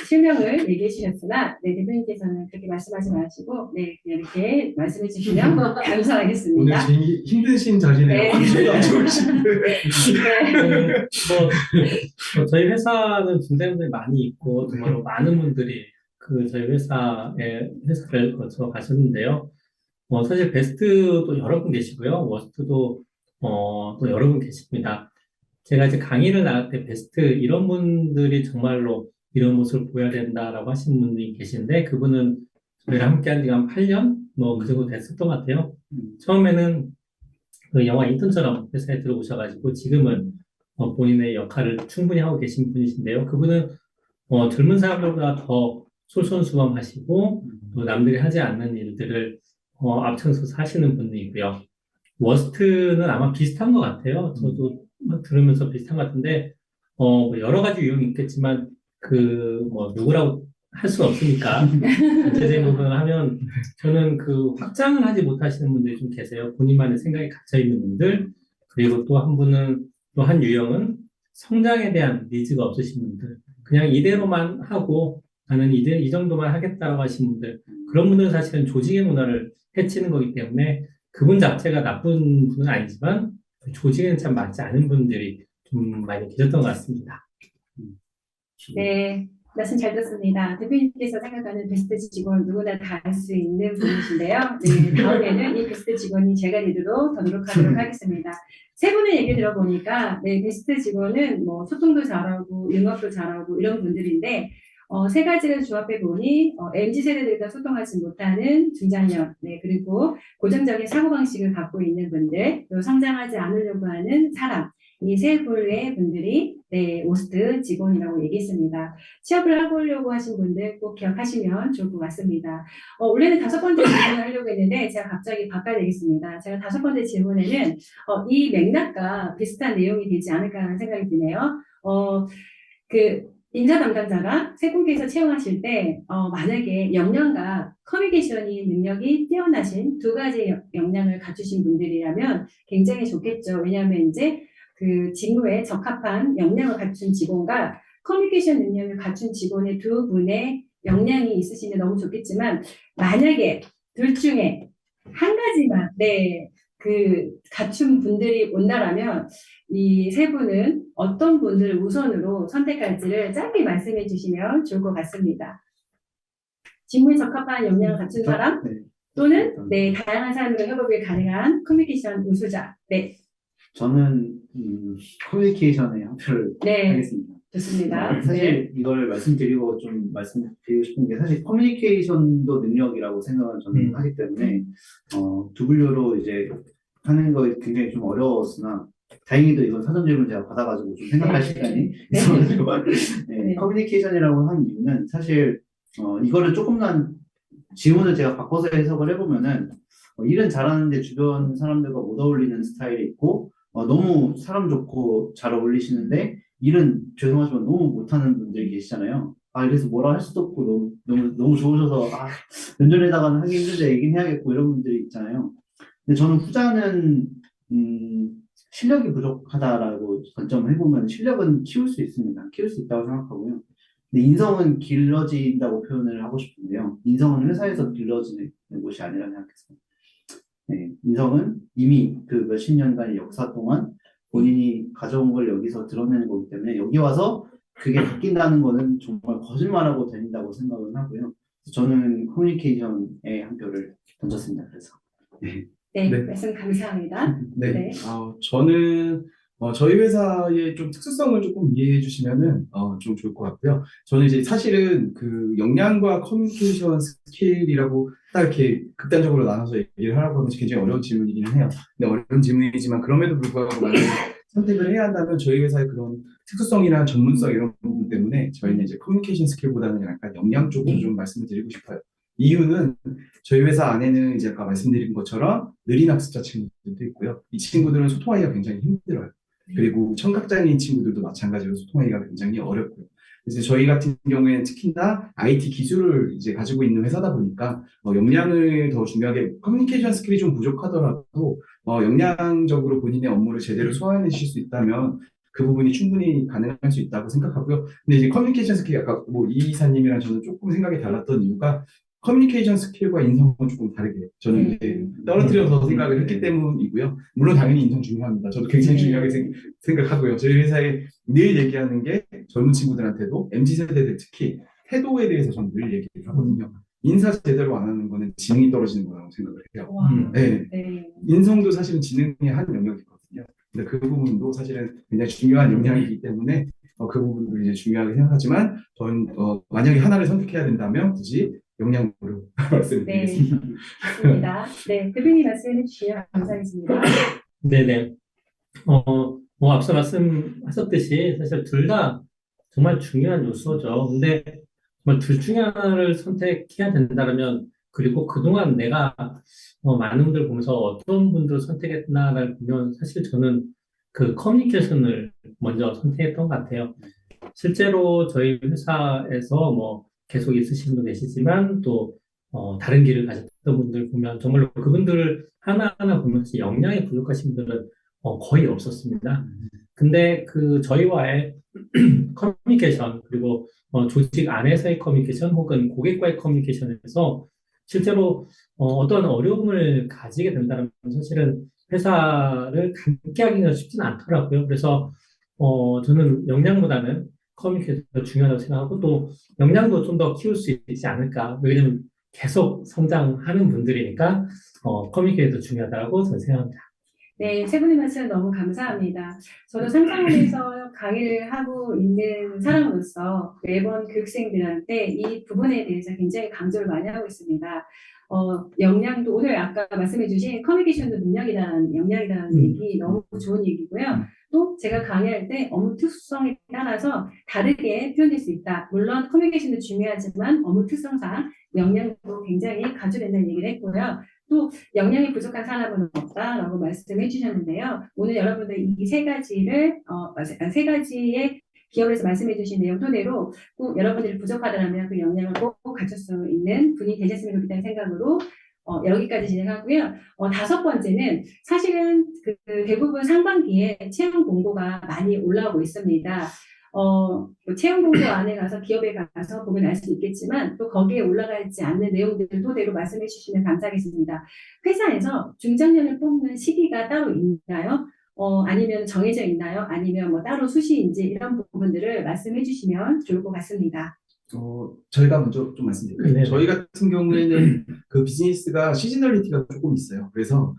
S2: 실명을 얘기해 주셨으나, 네, 대표님께서는 그렇게 말씀하지 마시고, 네, 그냥 이렇게 말씀해 주시면
S1: 오늘
S2: 감사하겠습니다.
S1: 제일 힘드신 자리네요.
S2: 네.
S1: 컨디션이 안 좋으신데.
S2: 네.
S4: 저희 회사는 중대분들이 많이 있고, 정말로 많은 분들이 저희 회사를 거쳐 가셨는데요. 사실 베스트도 여러 분 계시고요. 워스트도, 또 여러 분 계십니다. 제가 이제 강의를 나갈 때 베스트, 이런 분들이 정말로 이런 모습을 보여야 된다라고 하시는 분이 계신데, 그분은 저희랑 함께 한 지가 한 8년? 그 정도 됐었던 것 같아요. 처음에는 그 영화 인턴처럼 회사에 들어오셔가지고, 지금은 본인의 역할을 충분히 하고 계신 분이신데요. 그분은 젊은 사람들보다 더 솔선수범하시고 또 남들이 하지 않는 일들을 앞장서서 하시는 분이고요. 워스트는 아마 비슷한 것 같아요. 저도 들으면서 비슷한 것 같은데 여러 가지 유형이 있겠지만 누구라고 할 수는 없으니까 전체적인 부분을 하면 저는 확장을 하지 못하시는 분들이 좀 계세요. 본인만의 생각이 갇혀 있는 분들, 그리고 또 한 분은 또 한 유형은 성장에 대한 니즈가 없으신 분들, 그냥 이대로만 하고 나는 이 정도만 하겠다라고 하신 분들, 그런 분들은 사실은 조직의 문화를 해치는 거기 때문에 그분 자체가 나쁜 분은 아니지만 조직에는 참 맞지 않은 분들이 좀 많이 계셨던 것 같습니다.
S2: 네, 말씀 잘 듣습니다. 대표님께서 생각하는 베스트 직원 누구나 다 할 수 있는 분이신데요. 네, 다음에는 이 베스트 직원이 제가 되도록 더 노력하도록 하겠습니다. 세 분의 얘기 들어보니까, 네, 베스트 직원은 소통도 잘하고, 융합도 잘하고, 이런 분들인데, 세 가지를 조합해 보니, MZ세대들과 소통하지 못하는 중장년, 네, 그리고 고정적인 사고방식을 갖고 있는 분들, 또 성장하지 않으려고 하는 사람, 이 세 분의 분들이, 네, 워스트 직원이라고 얘기했습니다. 취업을 하려고 하신 분들 꼭 기억하시면 좋을 것 같습니다. 원래는 5번째 질문을 하려고 했는데, 제가 갑자기 바꿔야 되겠습니다. 제가 5번째 질문에는, 이 맥락과 비슷한 내용이 되지 않을까라는 생각이 드네요. 인사 담당자가 세 분께서 채용하실 때, 만약에 역량과 커뮤니케이션이 능력이 뛰어나신 두 가지 역량을 갖추신 분들이라면 굉장히 좋겠죠. 왜냐하면 이제 그 직무에 적합한 역량을 갖춘 직원과 커뮤니케이션 능력을 갖춘 직원의 두 분의 역량이 있으시면 너무 좋겠지만, 만약에 둘 중에 한 가지만, 네, 갖춘 분들이 온다라면, 이 세 분은 어떤 분들을 우선으로 선택할지를 짧게 말씀해 주시면 좋을 것 같습니다. 직무에 적합한 역량을 갖춘 사람,
S3: 네.
S2: 또는, 네, 다양한 사람들과 협업이 가능한 커뮤니케이션 우수자. 네.
S3: 저는 커뮤니케이션에 한 표를
S2: 네.
S3: 하겠습니다.
S2: 좋습니다.
S3: 사실 이걸 말씀드리고 좀 말씀드리고 싶은 게, 사실 커뮤니케이션도 능력이라고 생각을 저는 하기 때문에 W로 이제 하는 거 굉장히 좀 어려웠으나, 다행히도 이건 사전 질문 제가 받아가지고 좀 생각할
S2: 네.
S3: 시간이
S2: 네.
S3: 있어가지고 네,
S2: 네.
S3: 커뮤니케이션이라고 하는 이유는 사실 이거를 조금만 지문을 제가 바꿔서 해석을 해보면은 일은 잘하는데 주변 사람들과 못 어울리는 스타일이 있고 너무 사람 좋고 잘 어울리시는데 일은 죄송하지만 너무 못하는 분들이 계시잖아요. 그래서 뭐라 할 수도 없고 너무 좋으셔서 면접에다가는 하기 힘든데 얘기는 해야겠고 이런 분들이 있잖아요. 근데 저는 후자는 실력이 부족하다라고 관점을 해보면 실력은 키울 수 있습니다. 키울 수 있다고 생각하고요. 근데 인성은 길러진다고 표현을 하고 싶은데요. 인성은 회사에서 길러지는 곳이 아니라 생각했어요. 네, 인성은 이미 그 몇십 년간의 역사 동안 본인이 가져온 걸 여기서 드러내는 거기 때문에 여기 와서 그게 바뀐다는 거는 정말 거짓말하고 다닌다고 생각을 하고요. 저는 커뮤니케이션에 한 표를 던졌습니다. 그래서. 네.
S2: 네,
S1: 네.
S2: 말씀 감사합니다.
S1: 네.
S2: 네.
S1: 저는 저희 회사의 좀 특수성을 조금 이해해 주시면은 좀 좋을 것 같고요. 저는 이제 사실은 그 역량과 커뮤니케이션 스킬이라고 딱 이렇게 극단적으로 나눠서 얘기를 하라고 하면 굉장히 어려운 질문이기는 해요. 근데 어려운 질문이지만 그럼에도 불구하고 만약에 선택을 해야 한다면 저희 회사의 그런 특수성이나 전문성 이런 부분 때문에 저희는 이제 커뮤니케이션 스킬보다는 약간 역량 쪽으로 좀 말씀을 드리고 싶어요. 이유는 저희 회사 안에는 이제 아까 말씀드린 것처럼 느린 학습자 친구들도 있고요. 이 친구들은 소통하기가 굉장히 힘들어요. 그리고 청각장애인 친구들도 마찬가지로 소통하기가 굉장히 어렵고요. 그래서 저희 같은 경우에는 특히나 IT 기술을 이제 가지고 있는 회사다 보니까 역량을 더 중요하게 커뮤니케이션 스킬이 좀 부족하더라도 역량적으로 본인의 업무를 제대로 소화해내실 수 있다면 그 부분이 충분히 가능할 수 있다고 생각하고요. 근데 이제 커뮤니케이션 스킬이 아까 뭐 이 이사님이랑 저는 조금 생각이 달랐던 이유가 커뮤니케이션 스킬과 인성은 조금 다르게 저는 이제 떨어뜨려서 생각을 했기 때문이고요. 물론 당연히 인성 중요합니다. 저도 굉장히 중요하게 생각하고요. 저희 회사에 늘 얘기하는 게 젊은 친구들한테도 MZ세대들 특히 태도에 대해서 저는 늘 얘기를 하거든요. 인사 제대로 안 하는 거는 지능이 떨어지는 거라고 생각을 해요.
S2: 와,
S1: 네.
S2: 네.
S1: 인성도 사실은 지능의 한 영역이거든요. 근데 그 부분도 사실은 굉장히 중요한 영역이기 때문에 그 부분도 이제 중요하게 생각하지만 저는 만약에 하나를 선택해야 된다면 굳이 역량으로 말씀을
S2: 네,
S1: 드리겠습니다.
S2: 좋습니다. 네, 대표님 말씀해 주시면 감사하겠습니다.
S4: 네네. 앞서 말씀하셨듯이 사실 둘 다 정말 중요한 요소죠. 근데 정말 둘 중에 하나를 선택해야 된다면, 그리고 그동안 내가 많은 분들 보면서 어떤 분들을 선택했나를 보면 사실 저는 그 커뮤니케이션을 먼저 선택했던 것 같아요. 실제로 저희 회사에서 뭐 계속 있으신 분 계시지만 또 다른 길을 가셨던 분들 보면 정말로 그분들을 하나하나 보면 사실 역량이 부족하신 분들은 거의 없었습니다. 근데 그 저희와의 커뮤니케이션 그리고 조직 안에서의 커뮤니케이션 혹은 고객과의 커뮤니케이션에서 실제로 어떤 어려움을 가지게 된다면 사실은 회사를 함께 하기가 쉽지는 않더라고요. 그래서 저는 역량보다는 커뮤니케이션이 더 중요하다고 생각하고 또 역량도 좀 더 키울 수 있지 않을까. 왜냐면 계속 성장하는 분들이니까 커뮤니케이션도 중요하다고 저는 생각합니다.
S2: 네, 세 분의 말씀 너무 감사합니다. 저도 상상원에서 강의를 하고 있는 사람으로서 매번 교육생들한테 이 부분에 대해서 굉장히 강조를 많이 하고 있습니다. 역량도 오늘 아까 말씀해주신 커뮤니케이션도 능력이다라는 역량이다라는 얘기 너무 좋은 얘기고요. 또 제가 강의할 때 업무 특성에 따라서 다르게 표현될 수 있다. 물론 커뮤니케이션도 중요하지만 업무 특성상 역량도 굉장히 가져된다는 얘기를 했고요. 또 역량이 부족한 사람은 없다라고 말씀해 주셨는데요. 오늘 여러분들 이 세 가지를 세 가지의 기업에서 말씀해 주신 내용 토대로 꼭 여러분들이 부족하다면 그 역량을 꼭 갖출 수 있는 분이 되셨으면 좋겠다는 생각으로 여기까지 진행하고요. 다섯 번째는 사실은 그 대부분 상반기에 채용 공고가 많이 올라오고 있습니다. 채용 공고 안에 가서 기업에 가서 보면 알 수 있겠지만 또 거기에 올라가 있지 않는 내용들 토대로 말씀해 주시면 감사하겠습니다. 회사에서 중장년을 뽑는 시기가 따로 있나요? 아니면 정해져 있나요? 아니면 뭐 따로 수시인지 이런 부분들을 말씀해 주시면 좋을 것 같습니다.
S1: 저희가 먼저 좀 말씀드릴게요.
S4: 네.
S1: 저희 같은 경우에는 그 비즈니스가 시즈널리티가 조금 있어요. 그래서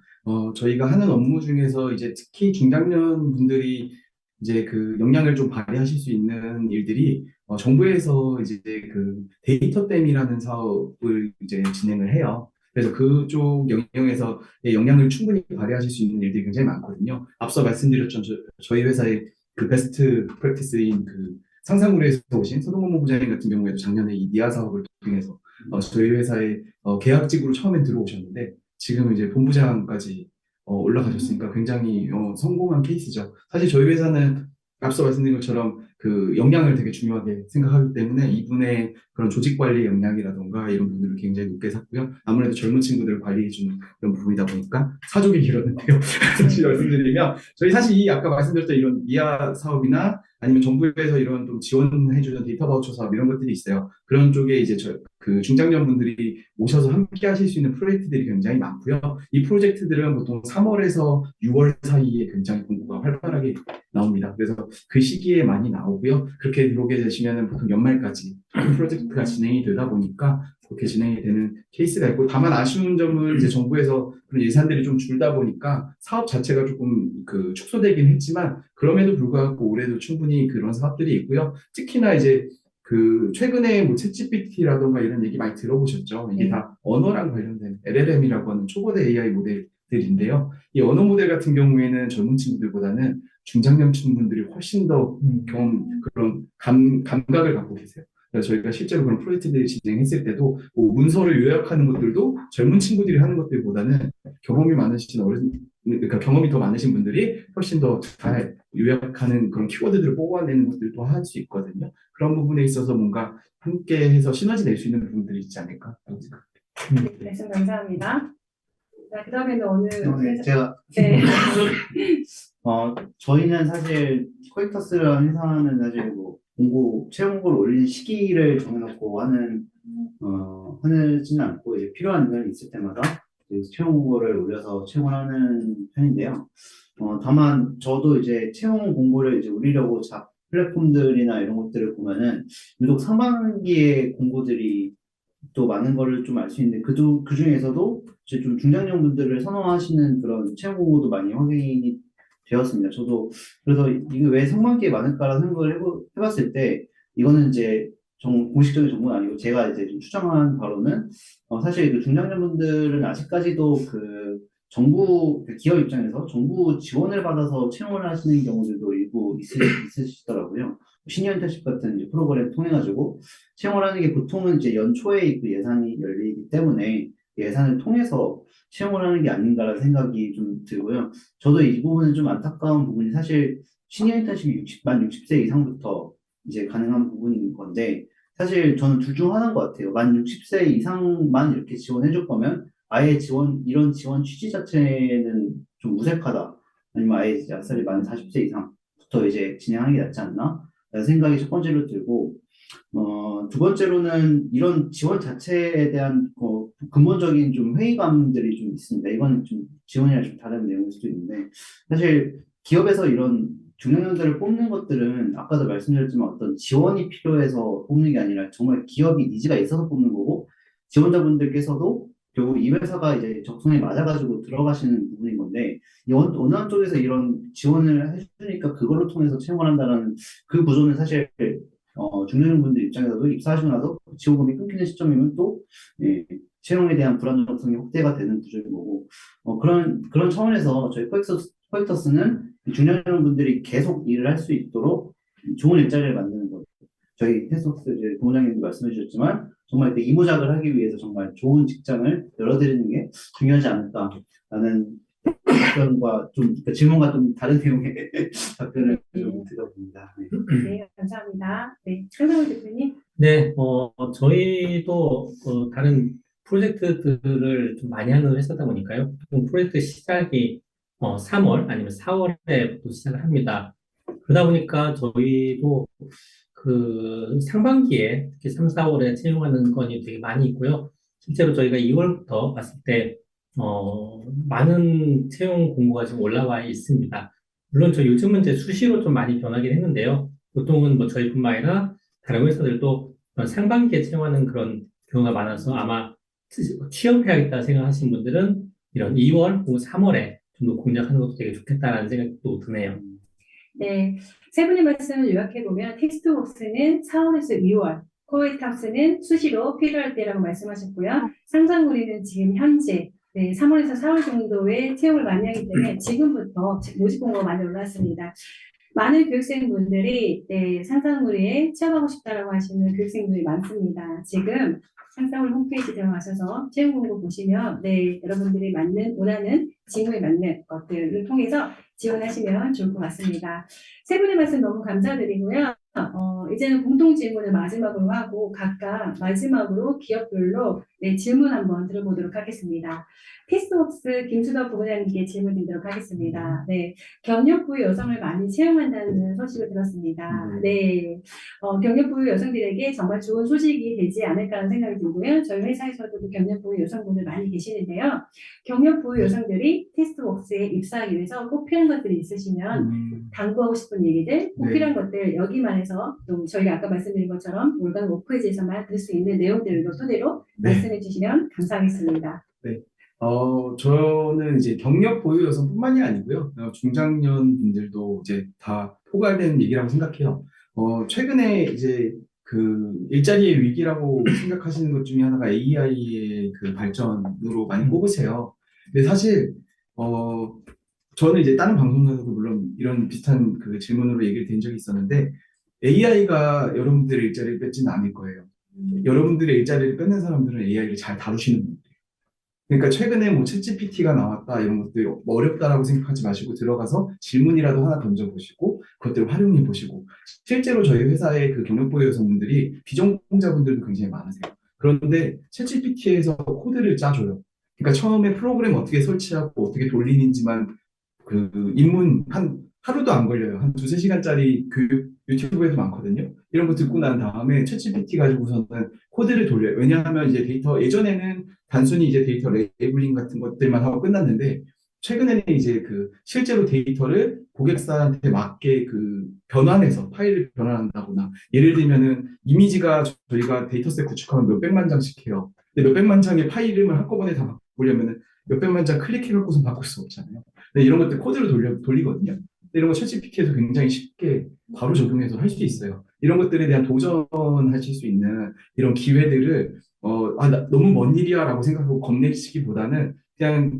S1: 저희가 하는 업무 중에서 이제 특히 중장년 분들이 이제 그 역량을 좀 발휘하실 수 있는 일들이 정부에서 이제 그 데이터댐이라는 사업을 이제 진행을 해요. 그래서 그쪽 영역에서 역량을 충분히 발휘하실 수 있는 일들이 굉장히 많거든요. 앞서 말씀드렸던 저희 회사의 그 베스트 프랙티스인 그 상상우리에서 오신 서동범 부장님 같은 경우에도 작년에 이 니아 사업을 통해서 저희 회사에 계약직으로 처음엔 들어오셨는데 지금 이제 본부장까지 올라가셨으니까 굉장히 성공한 케이스죠. 사실 저희 회사는 앞서 말씀드린 것처럼 그 역량을 되게 중요하게 생각하기 때문에 이분의 그런 조직 관리 역량이라던가 이런 부분들을 굉장히 높게 샀고요. 아무래도 젊은 친구들을 관리해주는 그런 부분이다 보니까 사족이 길었는데요. 다시 말씀드리면 저희 사실 이 아까 말씀드렸던 이런 미아 사업이나 아니면 정부에서 이런 좀 지원해주는 데이터 바우처 사업 이런 것들이 있어요. 그런 쪽에 이제 그 중장년 분들이 오셔서 함께 하실 수 있는 프로젝트들이 굉장히 많고요. 이 프로젝트들은 보통 3월에서 6월 사이에 굉장히 공고가 활발하게 나옵니다. 그래서 그 시기에 많이 나오고요. 그렇게 들어오게 되시면 보통 연말까지 프로젝트가 진행이 되다 보니까 그렇게 진행이 되는 케이스가 있고, 다만 아쉬운 점은 이제 정부에서 그런 예산들이 좀 줄다 보니까 사업 자체가 조금 그 축소되긴 했지만 그럼에도 불구하고 올해도 충분히 그런 사업들이 있고요. 특히나 이제 그 최근에 뭐 챗GPT라던가 이런 얘기 많이 들어보셨죠? 이게
S2: 네.
S1: 다 언어랑 관련된 LLM이라고 하는 초거대 AI 모델들인데요. 이 언어 모델 같은 경우에는 젊은 친구들보다는 중장년 친구분들이 훨씬 더 그런 감각을 갖고 계세요. 그래서 저희가 실제로 그런 프로젝트들을 진행했을 때도 뭐 문서를 요약하는 것들도 젊은 친구들이 하는 것들보다는 경험이 많으신 그러니까 경험이 더 많으신 분들이 훨씬 더 잘 요약하는 그런 키워드들을 뽑아내는 것들도 할 수 있거든요. 그런 부분에 있어서 뭔가 함께 해서 시너지 낼 수 있는 부분들이 있지 않을까 라고 생각합니다.
S2: 네, 말씀 감사합니다. 자, 그다음에는 오늘
S3: 네, 제가
S2: 네.
S3: 저희는 사실 코이터스라는 회사는 사실 뭐 채용 공고를 올리는 시기를 정해놓고 하지는 않고 이제 필요한 인원이 있을 때마다 이제 채용 공고를 올려서 채용을 하는 편인데요. 다만 저도 이제 채용 공고를 이제 올리려고 플랫폼들이나 이런 것들을 보면은 유독 상반기에 공고들이 또 많은 거를 좀 알 수 있는데 그 중에서도 이제 좀 중장년 분들을 선호하시는 그런 채용 공고도 많이 확인이 되었습니다. 저도 그래서 이게 왜 상반기에 많을까라는 생각을 해봤을 때 이거는 이제 공식적인 정보는 아니고 제가 이제 좀 추정한 바로는 사실 그 중장년 분들은 아직까지도 그 기업 입장에서 정부 지원을 받아서 채용을 하시는 경우들도 일부 있으시더라고요. 시니어 인턴십 같은 이제 프로그램 통해 가지고 채용을 하는 게 보통은 이제 연초에 그 예산이 열리기 때문에 예산을 통해서 채용을 하는 게 아닌가라는 생각이 좀 들고요. 저도 이 부분은 좀 안타까운 부분이 사실 시니어 인턴십이 만 60세 이상부터 이제 가능한 부분인 건데 사실 저는 둘 중 하나인 것 같아요. 만 60세 이상만 이렇게 지원해 줄 거면 아예 이런 지원 취지 자체는 좀 무색하다. 아니면 아예 이제 아싸리 만 40세 이상부터 이제 진행하는 게 낫지 않나? 라는 생각이 첫 번째로 들고, 두 번째로는 이런 지원 자체에 대한 근본적인 좀 회의감들이 좀 있습니다. 이건 좀 지원이랑 좀 다른 내용일 수도 있는데, 사실 기업에서 이런 중년년들을 뽑는 것들은 아까도 말씀드렸지만 어떤 지원이 필요해서 뽑는 게 아니라 정말 기업이 니즈가 있어서 뽑는 거고, 지원자분들께서도 결국 이 회사가 이제 적성에 맞아가지고 들어가시는 부분인 건데, 어느 한쪽에서 이런 지원을 해주니까 그걸로 통해서 채용을 한다는 그 구조는 사실 중년분들 입장에서도 입사하시고 나서 지원금이 끊기는 시점이면 또 채용에 대한 불안정성이 확대가 되는 구조인 거고 그런 차원에서 저희 코엑터스는 중년분들이 계속 일을 할 수 있도록 좋은 일자리를 만드는 거죠. 저희 테스톡스 이제 부원장님도 말씀해 주셨지만 정말 이모작을 하기 위해서 정말 좋은 직장을 열어드리는 게 중요하지 않을까라는 답변과 질문과 좀 다른 내용의 답변을 좀 드려봅니다. 네.
S2: 네, 감사합니다. 네, 최상훈 대표님.
S4: 네, 저희도 다른 프로젝트들을 좀 많이 하는 회사다 보니까요. 보통 프로젝트 시작이 3월 아니면 4월에부터 시작을 합니다. 그러다 보니까 저희도 그 상반기에 특히 3, 4월에 채용하는 건이 되게 많이 있고요. 실제로 저희가 2월부터 봤을 때 많은 채용 공고가 지금 올라와 있습니다. 물론 저 요즘은 이제 수시로 좀 많이 변하긴 했는데요. 보통은 뭐 저희뿐만 아니라 다른 회사들도 상반기에 채용하는 그런 경우가 많아서 아마 취업해야겠다 생각하시는 분들은 이런 2월 혹은 3월에 좀 더 공략하는 것도 되게 좋겠다라는 생각도 드네요.
S2: 네, 세 분의 말씀을 요약해보면 텍스트웍스는 4월에서 2월 코웨이트하우스는 수시로 필요할 때라고 말씀하셨고요. 상상우리는 지금 현재 3월에서 4월 정도에 채용을 많이 하기 때문에 지금부터 모집 공고가 많이 올라왔습니다. 많은 교육생분들이 상상우리에 취업하고 싶다라고 하시는 교육생분들이 많습니다. 지금 상상우리 홈페이지 들어가셔서 채용 공고 보시면 여러분들이 원하는 직무에 맞는 것들을 통해서 지원하시면 좋을 것 같습니다. 세 분의 말씀 너무 감사드리고요. 이제는 공통 질문을 마지막으로 하고 각각 마지막으로 기업별로 질문 한번 들어보도록 하겠습니다. 테스트웍스 김수덕 부부장님께 질문 드리도록 하겠습니다. 경력부의 여성을 많이 채용한다는 소식을 들었습니다. 경력부의 여성들에게 정말 좋은 소식이 되지 않을까 하는 생각이 들고요. 저희 회사에서도 경력부의 여성분들 많이 계시는데요. 경력부의 여성들이 테스트웍스에 입사하기 위해서 꼭 필요한 것들이 있으시면 당부하고 싶은 얘기들, 꼭 필요한 것들 여기만 해서 또 저희가 아까 말씀드린 것처럼 올간 워크에이지에서만 들 수 있는 내용들을 토대로 말씀해 주시면 감사하겠습니다.
S1: 저는 이제 경력 보유 여성뿐만이 아니고요. 중장년 분들도 이제 다 포괄되는 얘기라고 생각해요. 최근에 이제 그 일자리의 위기라고 생각하시는 것 중에 하나가 AI의 그 발전으로 많이 꼽으세요. 근데 사실, 저는 이제 다른 방송에서도 물론 이런 비슷한 그 질문으로 얘기를 드린 적이 있었는데, AI가 여러분들의 일자리를 뺏지는 않을 거예요. 여러분들의 일자리를 뺏는 사람들은 AI를 잘 다루시는 분들. 그러니까 최근에 뭐 챗GPT가 나왔다 이런 것들 어렵다라고 생각하지 마시고 들어가서 질문이라도 하나 던져보시고 그것들을 활용해 보시고 실제로 저희 회사의 그 경력보유 여성분들이 비전공자분들도 굉장히 많으세요. 그런데 챗GPT에서 코드를 짜줘요. 그러니까 처음에 프로그램 어떻게 설치하고 어떻게 돌리는지만 그 입문 하루도 안 걸려요. 한 2~3시간짜리 교육 유튜브에도 많거든요. 이런 거 듣고 난 다음에 챗GPT 가지고서는 코드를 돌려요. 왜냐하면 이제 데이터, 예전에는 단순히 이제 데이터 레이블링 같은 것들만 하고 끝났는데, 최근에는 이제 그 실제로 데이터를 고객사한테 맞게 그 변환해서 파일을 변환한다거나, 예를 들면은 이미지가 저희가 데이터셋 구축하면 몇백만 장씩 해요. 근데 몇백만 장의 파일 이름을 한꺼번에 다 바꾸려면은 몇백만 장 클릭해갖고서 바꿀 수 없잖아요. 근데 이런 것들 코드를 돌리거든요. 이런 거 챗GPT에서 굉장히 쉽게 바로 적용해서 할 수 있어요. 이런 것들에 대한 도전하실 수 있는 이런 기회들을 너무 먼 일이야 라고 생각하고 겁내시기보다는 그냥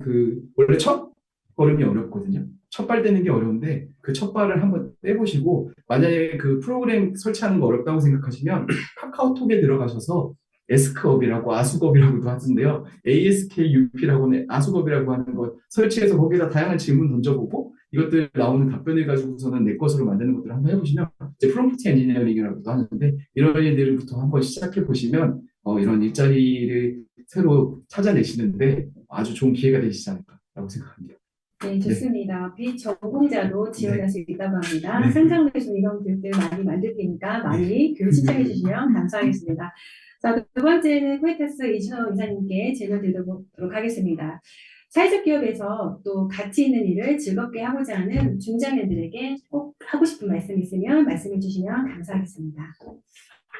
S1: 원래 첫 걸음이 어렵거든요. 첫 발 떼는 게 어려운데 그 첫 발을 한번 떼보시고 만약에 그 프로그램 설치하는 거 어렵다고 생각하시면 카카오톡에 들어가셔서 에스크업이라고 아수겁이라고도 하던데요. ASKUP라고는 아수겁이라고 하는 거 설치해서 거기다 다양한 질문 던져보고 이것들 나오는 답변을 가지고서는 내 것으로 만드는 것들을 한번 해보시면 이제 프롬프트 엔지니어링이라고도 하는데 이런 일들부터 한번 시작해 보시면 이런 일자리를 새로 찾아내시는데 아주 좋은 기회가 되시지 않을까라고 생각합니다.
S2: 네, 좋습니다. 비전공자도 지원할 수 있다고 합니다.
S1: 네.
S2: 상장에서 이런 교육들 많이 만들 테니까 많이 교육 신청해 주시면 감사하겠습니다. 자, 두 번째는 코에타스 이준호 이사님께 질문 드리도록 하겠습니다. 사회적 기업에서 또 가치 있는 일을 즐겁게 하고자 하는 중장년들에게 꼭 하고 싶은 말씀 있으면 말씀해 주시면 감사하겠습니다.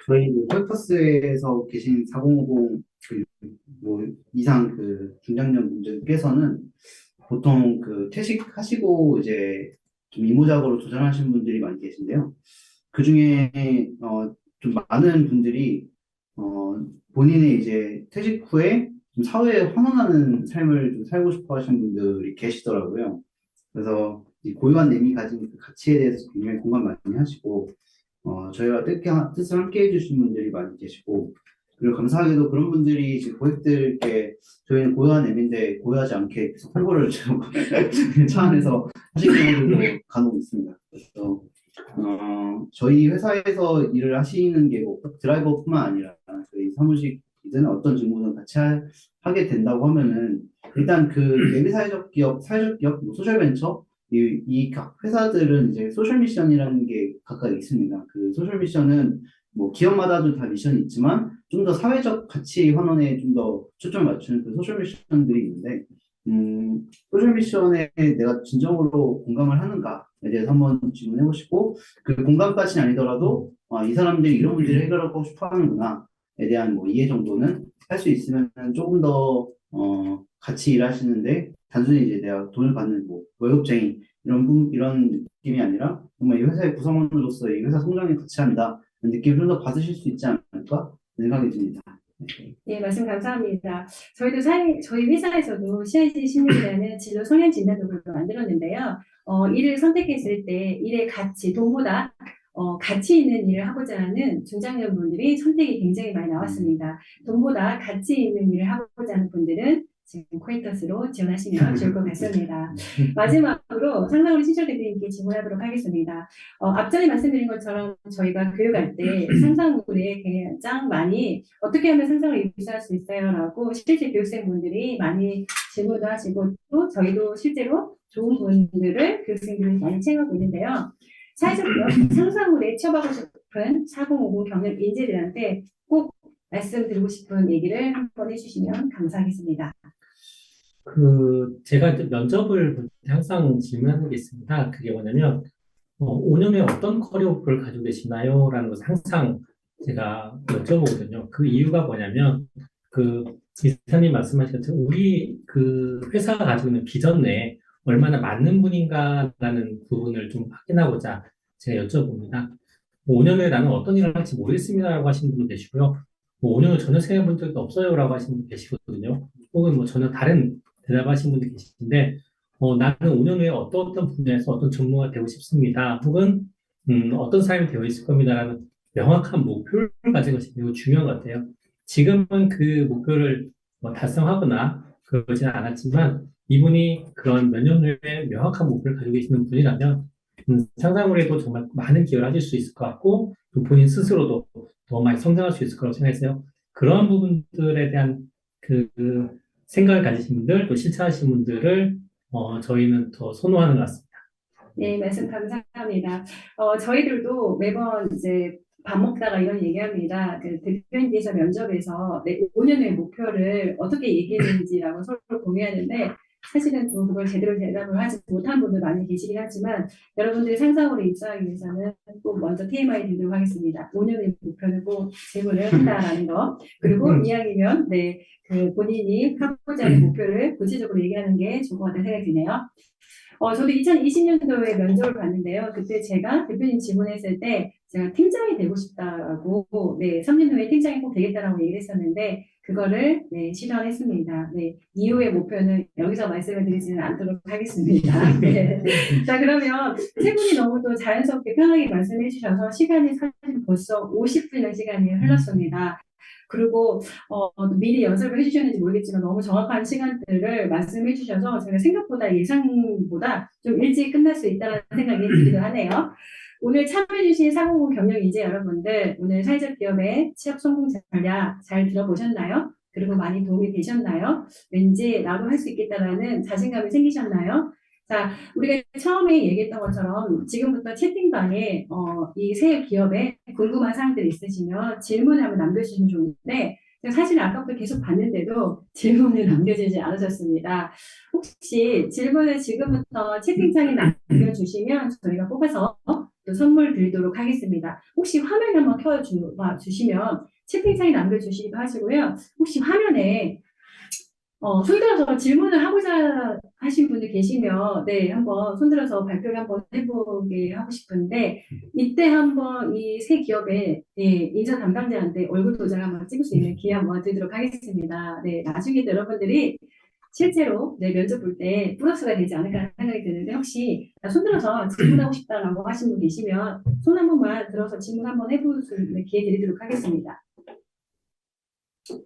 S3: 저희 컬퍼스에서 계신 4050 이상 그 중장년 분들께서는 보통 그 퇴직하시고 이제 좀 이모작으로 도전하시는 분들이 많이 계신데요. 그 중에 좀 많은 분들이 본인의 이제 퇴직 후에 좀 사회에 환원하는 삶을 좀 살고 싶어 하시는 분들이 계시더라고요. 그래서 이 고유한 내미 가진 그 가치에 대해서 굉장히 공감 많이 하시고, 저희와 뜻을 함께 해주신 분들이 많이 계시고, 그리고 감사하게도 그런 분들이 지금 고객들께 저희는 고유한 내미인데 고유하지 않게 계속 홍보를 차 안에서 하시는 분들도 간혹 있습니다. 그래서 저희 회사에서 일을 하시는 게 뭐 드라이버뿐만 아니라 저희 사무직이든 어떤 직무든 같이 하게 된다고 하면은 일단 그 내비 사회적 기업, 뭐 소셜벤처 이 각 회사들은 이제 소셜 미션이라는 게 각각 있습니다. 그 소셜 미션은 뭐 기업마다도 다 미션이 있지만 좀 더 사회적 가치 환원에 좀 더 초점을 맞추는 그 소셜 미션들이 있는데 소셜 미션에 내가 진정으로 공감을 하는가에 대해서 한번 질문해 보시고 그 공감까지는 아니더라도 이 사람들이 이런 문제를 해결하고 싶어 하는구나에 대한 뭐 이해 정도는 할 수 있으면 조금 더 같이 일하시는데 단순히 이제 내가 돈을 받는 뭐 월급쟁이 이런 느낌이 아니라 정말 이 회사의 구성원으로서 이 회사 성장에 같이 한다 느낌을 좀 더 받으실 수 있지 않을까 생각이 듭니다.
S2: 예, 말씀 감사합니다. 저희 회사에서도 CIG 16이라는 진로 성향 진단 도구를 만들었는데요. 일을 선택했을 때 일의 가치, 돈보다 가치 있는 일을 하고자 하는 중장년분들이 선택이 굉장히 많이 나왔습니다. 돈보다 가치 있는 일을 하고자 하는 분들은 지금 코이터스로 지원하시면 좋을 것 같습니다. 마지막으로 상담으로 신철 대표님께 질문하도록 하겠습니다. 앞전에 말씀드린 것처럼 저희가 교육할 때 상상물에 가장 많이 어떻게 하면 상상을 유지할 수 있어요라고 실제 교육생분들이 많이 질문도 하시고 또 저희도 실제로 좋은 분들을 교육생들이 많이 채용하고 있는데요. 사회적 상상물에 취업하고 싶은 4050 경력 인재들한테 꼭 말씀드리고 싶은 얘기를 한번 해주시면 감사하겠습니다.
S4: 제가 이제 면접을 볼 때 항상 질문하는 게 있습니다. 그게 뭐냐면, 5년 후에 어떤 커리어 목표를 가지고 계시나요? 라는 것을 항상 제가 여쭤보거든요. 그 이유가 뭐냐면, 이사님 말씀하신 것처럼 우리 회사가 가지고 있는 비전 내에 얼마나 맞는 분인가라는 부분을 좀 확인하고자 제가 여쭤봅니다. 5년 후에 나는 어떤 일을 할지 모르겠습니다라고 하시는 분도 계시고요. 5년 후 전혀 생각해 본 적이 없어요라고 하시는 분도 계시거든요. 혹은 뭐 전혀 다른 대답하시는 분도 계시는데, 나는 5년 후에 어떤 분야에서 어떤 전문가가 되고 싶습니다. 혹은, 어떤 삶이 되어 있을 겁니다라는 명확한 목표를 가진 것이 매우 중요한 것 같아요. 지금은 그 목표를 달성하거나 그러지는 않았지만, 이분이 그런 몇 년 후에 명확한 목표를 가지고 계시는 분이라면, 상상으로도 정말 많은 기여를 하실 수 있을 것 같고, 또 본인 스스로도 더 많이 성장할 수 있을 거라고 생각해서요. 그러한 부분들에 대한 그 생각을 가지신 분들, 또 실천하신 분들을 저희는 더 선호하는 것 같습니다.
S2: 네, 말씀 감사합니다. 저희들도 매번 이제 밥 먹다가 이런 얘기합니다. 그 대표님께서 면접에서 내 5년 후의 목표를 어떻게 얘기했는지라고 서로 공유하는데 사실은 또 그걸 제대로 대답을 하지 못한 분들 많이 계시긴 하지만 여러분들이 상상으로 입사하기 위해서는 꼭 먼저 TMI 드리도록 하겠습니다. 5년 후의 목표를 꼭 질문을 한다라는 거. 그리고 이왕이면 그 본인이 하고자 하는 목표를 구체적으로 얘기하는 게 좋을 것 같다는 생각이 드네요. 저도 2020년도에 면접을 봤는데요. 그때 제가 대표님 질문했을 때 제가 팀장이 되고 싶다라고, 3년 후에 팀장이 꼭 되겠다라고 얘기를 했었는데, 그거를, 실현했습니다. 이후의 목표는 여기서 말씀을 드리지는 않도록 하겠습니다. 네. 자, 그러면 세 분이 너무도 자연스럽게 편하게 말씀해 주셔서 시간이 사실 벌써 50분이나 시간이 흘렀습니다. 그리고 미리 연습을 해주셨는지 모르겠지만 너무 정확한 시간들을 말씀해 주셔서 제가 생각보다 예상보다 좀 일찍 끝날 수 있다는 생각이 들기도 하네요. 오늘 참여해주신 400 경력 인재 여러분들, 오늘 사회적 기업의 취업 성공 전략 잘 들어보셨나요? 그리고 많이 도움이 되셨나요? 왠지 나도 할 수 있겠다라는 자신감이 생기셨나요? 자, 우리가 처음에 얘기했던 것처럼 지금부터 채팅방에 이 새 기업에 궁금한 사항들이 있으시면 질문을 한번 남겨주시면 좋은데 사실 아까부터 계속 봤는데도 질문을 남겨주지 않으셨습니다. 혹시 질문을 지금부터 채팅창에 남겨주시면 저희가 뽑아서 또 선물 드리도록 하겠습니다. 혹시 화면 한번 켜주시면 채팅창에 남겨주시기도 하시고요. 혹시 화면에 손들어서 질문을 하고자 하신 분들 계시면, 한번 손들어서 발표를 한번 해보게 하고 싶은데, 이때 한번 이 새 기업의, 인사 담당자한테 얼굴 도장 한번 찍을 수 있는 기회 한번 드리도록 하겠습니다. 나중에 여러분들이 실제로 면접 볼 때 플러스가 되지 않을까 생각이 드는데, 혹시 손들어서 질문하고 싶다라고 하신 분 계시면, 손 한 번만 들어서 질문 한번 해볼 수 있는 기회 드리도록 하겠습니다.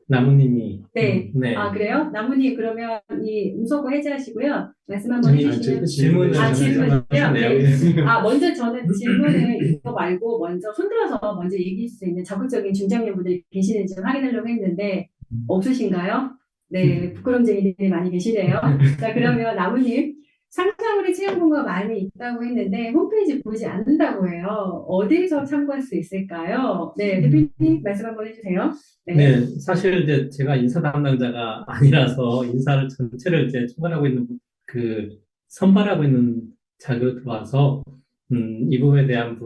S4: 나무님이.
S2: 네.
S4: 네.
S2: 아, 그래요? 나무님, 그러면 이 음소거 해제하시고요. 말씀 한번
S4: 아니,
S2: 해주시면.
S4: 질문을
S2: 질문이요?
S4: 네.
S2: 먼저 저는 질문을 이거 말고 먼저 손들어서 먼저 얘기할 수 있는 적극적인 중장년분들이 계시는지 좀 확인하려고 했는데, 없으신가요? 네, 부끄럼쟁이들이 많이 계시네요. 자, 그러면 나무님, 상상우리 채용본가 많이 있다고 했는데, 홈페이지 보지 않는다고 해요. 어디서 참고할 수 있을까요? 네, 대표님 말씀 한번 해주세요.
S4: 네, 사실 이제 제가 인사 담당자가 아니라서 인사를 전체를 이제 총괄하고 있는 선발하고 있는 자료로 들어와서 이 부분에 대한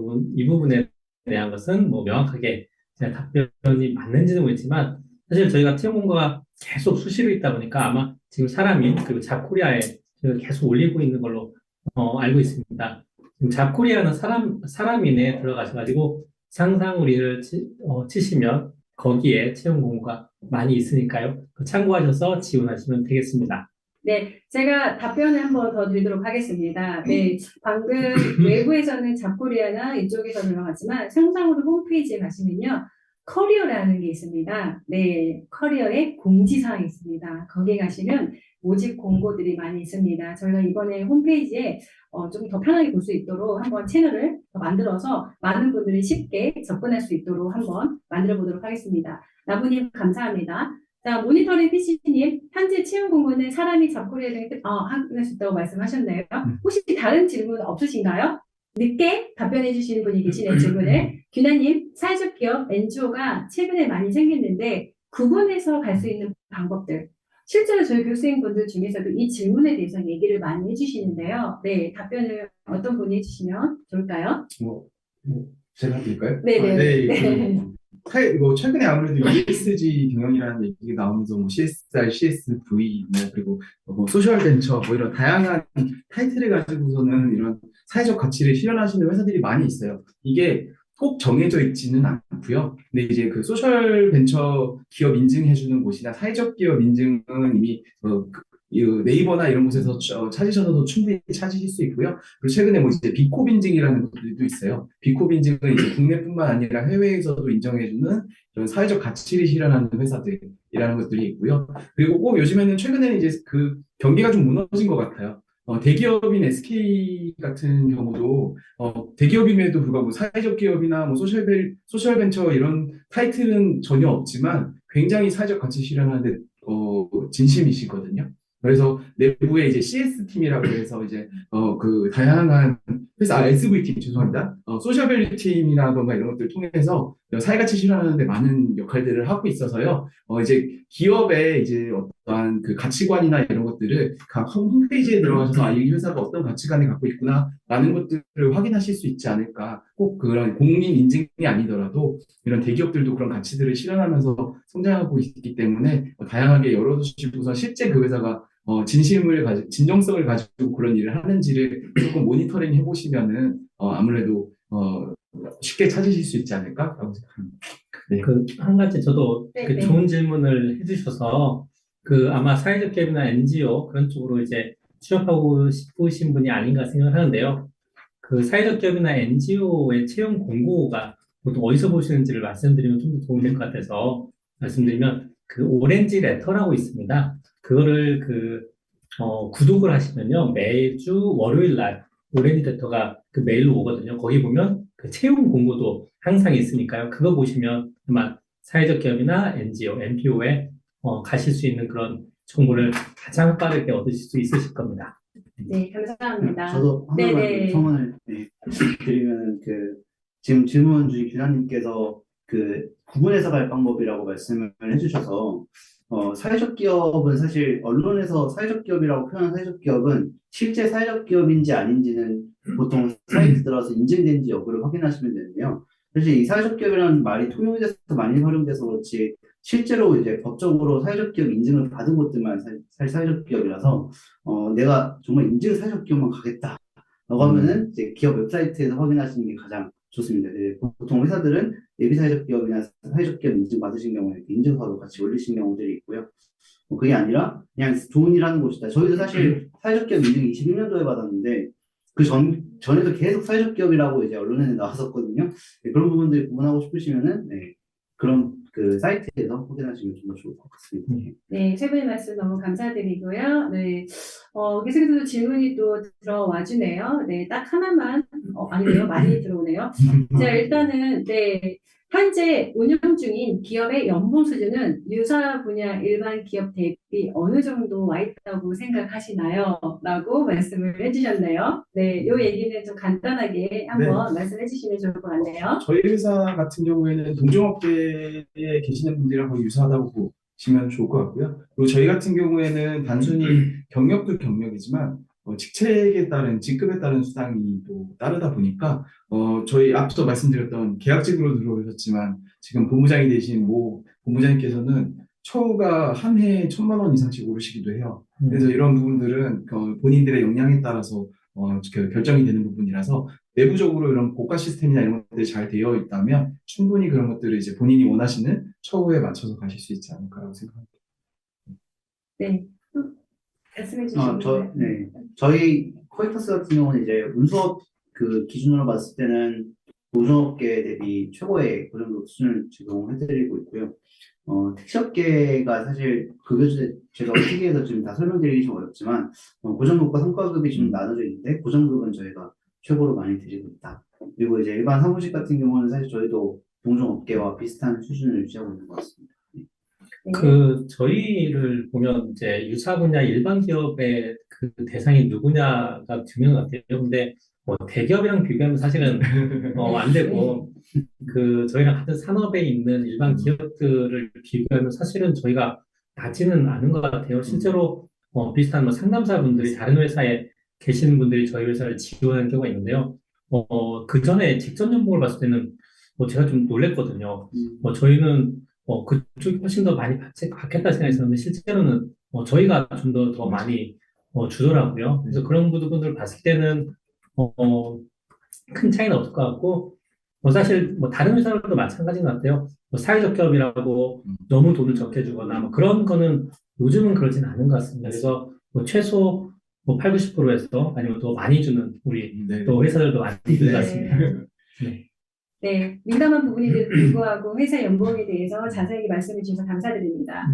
S4: 것은 뭐 명확하게 제가 답변이 맞는지는 모르겠지만 사실 저희가 채용공고가 계속 수시로 있다 보니까 아마 지금 사람인 그리고 잡코리아에 저희가 계속 올리고 있는 걸로 알고 있습니다. 지금 잡코리아는 사람인에 들어가셔가지고 상상우리를 치시면 거기에 채용 공고가 많이 있으니까요. 참고하셔서 지원하시면 되겠습니다.
S2: 네, 제가 답변을 한번 더 드리도록 하겠습니다. 네, 방금 외부에서는 잡코리아나 이쪽에서 들어가지만 상상으로 홈페이지에 가시면요. 커리어라는 게 있습니다. 네, 커리어에 공지사항이 있습니다. 거기에 가시면 모집 공고들이 많이 있습니다. 저희가 이번에 홈페이지에 좀 더 편하게 볼 수 있도록 한번 채널을 더 만들어서 많은 분들이 쉽게 접근할 수 있도록 한번 만들어 보도록 하겠습니다. 나무님 감사합니다. 자, 모니터링 PC님, 현재 채용 공고는 사람이 잡코리아 등에 확인할 수 있다고 말씀하셨나요? 혹시 다른 질문 없으신가요? 늦게 답변해 주시는 분이 계시네요, 질문을. 규나님, 사회적 기업, NGO가 최근에 많이 생겼는데, 구분해서 갈 수 있는 방법들. 실제로 저희 교수님분들 중에서도 이 질문에 대해서 얘기를 많이 해주시는데요. 네, 답변을 어떤 분이 해주시면 좋을까요?
S1: 제가 드릴까요?
S2: 네네.
S1: 네. 최근에 아무래도 ESG 경영이라는 얘기가 나오면서 CSR, CSV, 그리고 소셜 벤처, 이런 다양한 타이틀을 가지고서는 이런 사회적 가치를 실현하시는 회사들이 많이 있어요. 이게 꼭 정해져 있지는 않고요. 근데 이제 그 소셜 벤처 기업 인증해주는 곳이나 사회적 기업 인증은 이미 이 네이버나 이런 곳에서 찾으셔도 충분히 찾으실 수 있고요. 그리고 최근에 이제 비콥 인증이라는 것들도 있어요. 비콥 인증은 이제 국내뿐만 아니라 해외에서도 인정해주는 이런 사회적 가치를 실현하는 회사들이라는 것들이 있고요. 그리고 꼭 요즘에는 최근에는 이제 그 경계가 좀 무너진 것 같아요. 대기업인 SK 같은 경우도 대기업임에도 불구하고 사회적 기업이나 소셜 벤처 이런 타이틀은 전혀 없지만 굉장히 사회적 가치 실현하는데 진심이시거든요. 그래서 내부에 이제 CS 팀이라고 해서 이제 그 다양한 회사 SV 팀 죄송합니다. 소셜밸류 팀이라던가 이런 것들을 통해서 사회가치 실현하는데 많은 역할들을 하고 있어서요. 이제 기업의 이제 어떠한 그 가치관이나 이런 것들을 각 홈페이지에 들어가셔서 이 회사가 어떤 가치관을 갖고 있구나라는 것들을 확인하실 수 있지 않을까. 꼭 그런 공인 인증이 아니더라도 이런 대기업들도 그런 가치들을 실현하면서 성장하고 있기 때문에 다양하게 열어두시고서 실제 그 회사가 진정성을 가지고 그런 일을 하는지를 조금 모니터링 해보시면은 아무래도 쉽게 찾으실 수 있지 않을까라고 생각합니다. 네.
S4: 한 가지 저도
S2: 네, 네.
S4: 좋은 질문을 해주셔서 아마 사회적 기업이나 NGO 그런 쪽으로 이제 취업하고 싶으신 분이 아닌가 생각을 하는데요. 사회적 기업이나 NGO의 채용 공고가 보통 어디서 보시는지를 말씀드리면 좀 더 도움이 될 것 같아서 말씀드리면 오렌지 레터라고 있습니다. 그거를 구독을 하시면요. 매주 월요일 날 오렌지 레터가 메일로 오거든요. 거기 보면 채용 공고도 항상 있으니까요. 그거 보시면 아마 사회적 기업이나 NGO, NPO에 가실 수 있는 그런 정보를 가장 빠르게 얻으실 수 있으실 겁니다.
S2: 네, 감사합니다.
S3: 저도 하나만
S2: 네네.
S3: 성원을 드리면 지금 질문 주신 규사님께서 구분해서 갈 방법이라고 말씀을 해주셔서 사회적 기업은 사실 언론에서 사회적 기업이라고 표현한 사회적 기업은 실제 사회적 기업인지 아닌지는 보통 사이트 들어가서 인증된지 여부를 확인하시면 되는데요. 사실 이 사회적 기업이라는 말이 통용이 돼서 많이 활용돼서 그렇지 실제로 이제 법적으로 사회적 기업 인증을 받은 곳들만 사실 사회적 기업이라서 내가 정말 인증 사회적 기업만 가겠다. 라고 하면은 이제 기업 웹사이트에서 확인하시는 게 가장 좋습니다. 네, 보통 회사들은 예비 사회적 기업이나 사회적 기업 인증 받으신 경우에 인증서도 같이 올리신 경우들이 있고요. 그게 아니라 그냥 좋은 일 하는 곳이다. 저희도 사실 사회적 기업 인증 21년도에 받았는데 전에도 계속 사회적 기업이라고 이제 언론에 나왔었거든요. 네, 그런 부분들 구분하고 싶으시면은 그런 사이트에서 확인하시면 좀 더 좋을 것 같습니다.
S2: 네, 세 분의 말씀 너무 감사드리고요. 네, 계속해서 질문이 또 들어와 주네요. 네, 딱 하나만, 아니네요. 많이 들어오네요. 자, 일단은, 네, 현재 운영 중인 기업의 연봉 수준은 유사 분야 일반 기업 대비 어느 정도 와 있다고 생각하시나요? 라고 말씀을 해주셨네요. 네, 요 얘기는 좀 간단하게 한번 말씀해 주시면 좋을 것 같네요.
S1: 저희 회사 같은 경우에는 동종업계에 계시는 분들이랑 거의 유사하다고 보시면 좋을 것 같고요. 그리고 저희 같은 경우에는 단순히 경력도 경력이지만 직책에 따른 직급에 따른 수당이 또 따르다 보니까 저희 앞서 말씀드렸던 계약직으로 들어오셨지만 지금 본부장이 되신 모 본부장님께서는 처우가 한 해에 1,000만 원 이상씩 오르시기도 해요. 그래서 이런 부분들은 본인들의 역량에 따라서 결정이 되는 부분이라서 내부적으로 이런 고가 시스템이나 이런 것들이 잘 되어 있다면 충분히 그런 것들을 이제 본인이 원하시는 처우에 맞춰서 가실 수 있지 않을까라고 생각합니다.
S2: 네. 또 말씀해
S3: 아,
S2: 주시면
S3: 네. 저희 코이터스 같은 경우는 이제 운수업 그 기준으로 봤을 때는 노조업계 대비 최고의 고정급 수준을 제공해드리고 있고요. 택시업계가 사실 급여 제가 시기에서 지금 다 설명드리기 좀 어렵지만 고정급과 성과급이 좀 나눠져 있는데 고정급은 저희가 최고로 많이 드리고 있다. 그리고 이제 일반 사무직 같은 경우는 사실 저희도 동종업계와 비슷한 수준을 유지하고 있는 것 같습니다.
S4: 저희를 보면 이제 유사 분야 일반 기업의 그 대상이 누구냐가 중요한 것 같아요. 근데 뭐 대기업이랑 비교하면 사실은 안 되고 저희랑 같은 산업에 있는 일반 기업들을 비교하면 사실은 저희가 낮지는 않은 것 같아요. 실제로 비슷한 뭐 상담사분들이 다른 회사에 계시는 분들이 저희 회사를 지원하는 경우가 있는데요. 그 전에 직접 연봉을 봤을 때는 제가 좀 놀랬거든요. 저희는 그쪽이 훨씬 더 많이 받겠다 생각했었는데 실제로는 저희가 좀 더 많이 주더라고요. 그래서 그런 부분들을 봤을 때는 큰 차이는 없을 것 같고 사실 뭐 다른 회사들도 마찬가지인 것 같아요. 뭐 사회적 기업이라고 너무 돈을 적게 주거나 뭐 그런 거는 요즘은 그러진 않은 것 같습니다. 그래서 뭐 최소 뭐 8, 90%에서 아니면 더 많이 주는 우리
S1: 네.
S4: 또 회사들도 많이 있는 것
S2: 네.
S4: 같습니다. 네.
S2: 네, 민감한 부분인데도 불구하고 회사 연봉에 대해서 자세하게 말씀해 주셔서 감사드립니다.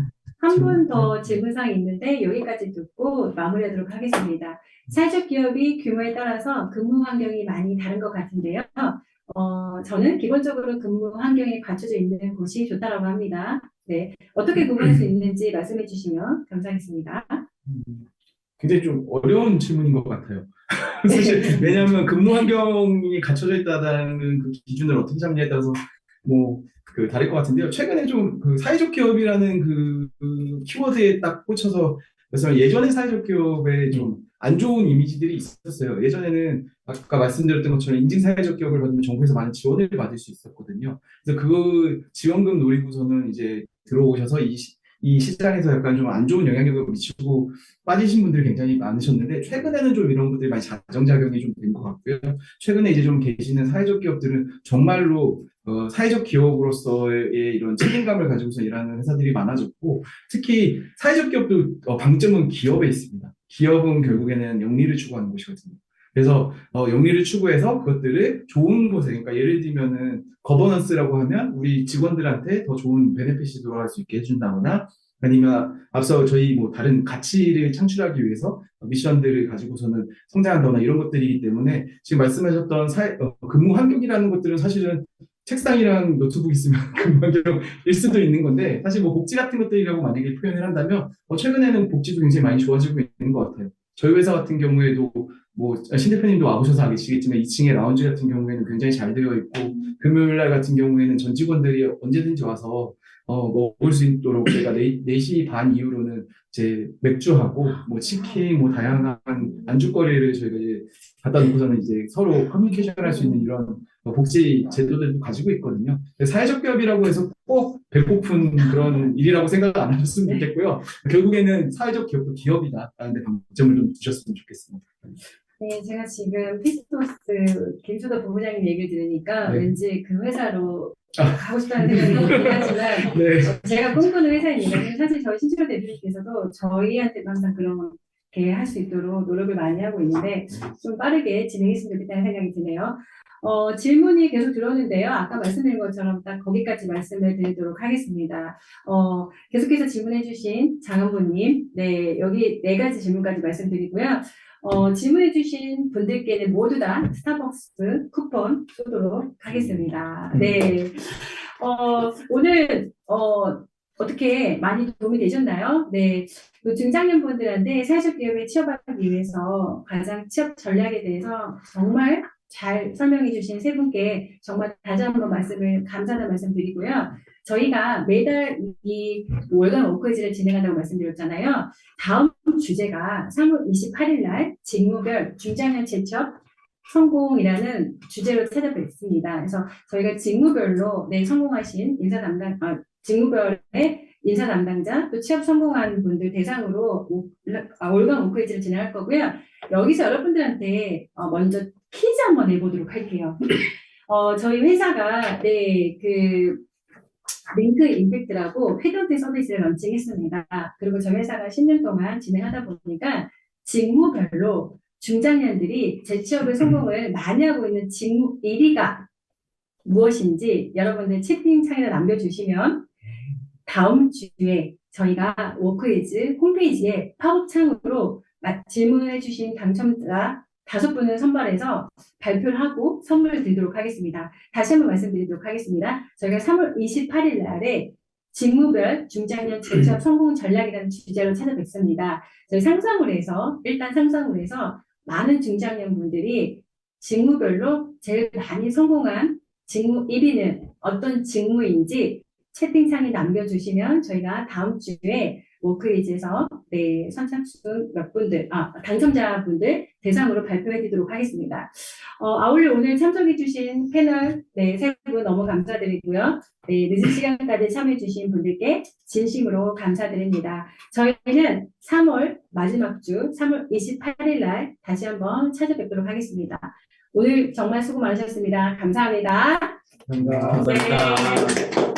S2: 한 분 더 질문사항이 있는데 여기까지 듣고 마무리하도록 하겠습니다. 사회적 기업이 규모에 따라서 근무 환경이 많이 다른 것 같은데요. 저는 기본적으로 근무 환경이 갖춰져 있는 곳이 좋다라고 합니다. 네, 어떻게 구분할 수 있는지 말씀해 주시면 감사하겠습니다.
S1: 굉장히 좀 어려운 질문인 것 같아요. 사실 왜냐하면 근무 환경이 갖춰져 있다는 그 기준을 어떻게 잡느냐에 따라서 뭐 다를 것 같은데요. 최근에 좀 그 사회적 기업이라는 그 키워드에 딱 꽂혀서 그래서 예전에 사회적 기업에 좀 안 좋은 이미지들이 있었어요. 예전에는 아까 말씀드렸던 것처럼 인증 사회적 기업을 받으면 정부에서 많은 지원을 받을 수 있었거든요. 그래서 그 지원금 노리고서는 이제 들어오셔서 이 시장에서 약간 좀 안 좋은 영향력을 미치고 빠지신 분들이 굉장히 많으셨는데 최근에는 좀 이런 분들이 많이 자정작용이 좀 된 것 같고요. 최근에 이제 좀 계시는 사회적 기업들은 정말로 사회적 기업으로서의 이런 책임감을 가지고서 일하는 회사들이 많아졌고 특히 사회적 기업도 방점은 기업에 있습니다. 기업은 결국에는 영리를 추구하는 곳이거든요. 그래서 영리를 추구해서 그것들을 좋은 곳에 그러니까 예를 들면은 거버넌스라고 하면 우리 직원들한테 더 좋은 베네핏이 돌아갈 수 있게 해준다거나 아니면 앞서 저희 뭐 다른 가치를 창출하기 위해서 미션들을 가지고서는 성장한다거나 이런 것들이기 때문에 지금 말씀하셨던 근무 환경이라는 것들은 사실은 책상이랑 노트북 있으면 근무 환경일 수도 있는 건데 사실 뭐 복지 같은 것들이라고 만약에 표현을 한다면 최근에는 복지도 굉장히 많이 좋아지고 있는 것 같아요. 저희 회사 같은 경우에도 뭐 신 대표님도 와보셔서 아시겠지만 2층에 라운지 같은 경우에는 굉장히 잘 되어 있고 금요일 날 같은 경우에는 전 직원들이 언제든지 와서 먹을 수 있도록 저희가 4시 반 이후로는 이제 맥주하고 뭐 치킨 뭐 다양한 안주거리를 저희가 이제 갖다 놓고서는 이제 서로 커뮤니케이션 할 수 있는 이런 복지 제도들도 가지고 있거든요. 사회적 기업이라고 해서 꼭 배고픈 그런 일이라고 생각 안 하셨으면 좋겠고요. 결국에는 사회적 기업도 기업이다라는 데 방점을 좀 두셨으면 좋겠습니다.
S2: 네, 제가 지금 피스토스 김수도 부부장님 얘기를 들으니까
S1: 네.
S2: 왠지 그 회사로 가고 싶다는 생각이 들긴 하지만
S1: 네.
S2: 제가 꿈꾸는 회사입니다. 사실 저희 신철호 대표님께서도 저희한테 항상 그렇게 할 수 있도록 노력을 많이 하고 있는데 좀 빠르게 진행했으면 좋겠다는 생각이 드네요. 질문이 계속 들어오는데요. 아까 말씀드린 것처럼 딱 거기까지 말씀을 드리도록 하겠습니다. 계속해서 질문해주신 장은보님, 네, 여기 4가지 질문까지 말씀드리고요. 질문해주신 분들께는 모두 다 스타벅스 쿠폰 쏘도록 하겠습니다. 네. 오늘, 어떻게 많이 도움이 되셨나요? 네. 그 중장년분들한테 사회적 기업에 취업하기 위해서 가장 취업 전략에 대해서 정말 잘 설명해 주신 세 분께 정말 다시 한번 감사하다는 말씀 드리고요. 저희가 매달 이 월간 워크위즈를 진행한다고 말씀드렸잖아요. 다음 주제가 3월 28일 날 직무별 중장년 재취업 성공이라는 주제로 찾아뵙습니다. 그래서 저희가 직무별로 성공하신 직무별의 인사 담당자, 또 취업 성공한 분들 대상으로 올감 워크웨이즈를 진행할 거고요. 여기서 여러분들한테 먼저 퀴즈 한번 내보도록 할게요. 저희 회사가 그 링크 임팩트라고 헤드헌팅 서비스를 런칭했습니다. 그리고 저희 회사가 10년 동안 진행하다 보니까 직무별로 중장년들이 재취업의 성공을 많이 하고 있는 직무 1위가 무엇인지 여러분들 채팅창에 남겨주시면 다음 주에 저희가 워크이즈 홈페이지에 팝업창으로 질문해주신 당첨자 5분을 선발해서 발표를 하고 선물을 드리도록 하겠습니다. 다시 한번 말씀드리도록 하겠습니다. 저희가 3월 28일 날에 직무별 중장년 재취업 성공 전략이라는 주제로 찾아뵙습니다. 저희 일단 상상을해서 많은 중장년 분들이 직무별로 제일 많이 성공한 직무 1위는 어떤 직무인지 채팅창에 남겨주시면 저희가 다음 주에 워크이즈에서 선착순 당첨자분들 대상으로 발표해드리도록 하겠습니다. 아울러 오늘 참석해주신 패널 3분 너무 감사드리고요. 늦은 시간까지 참여해주신 분들께 진심으로 감사드립니다. 저희는 3월 마지막 주 3월 28일 날 다시 한번 찾아뵙도록 하겠습니다. 오늘 정말 수고 많으셨습니다. 감사합니다.
S3: 감사합니다.
S2: 네.
S4: 감사합니다.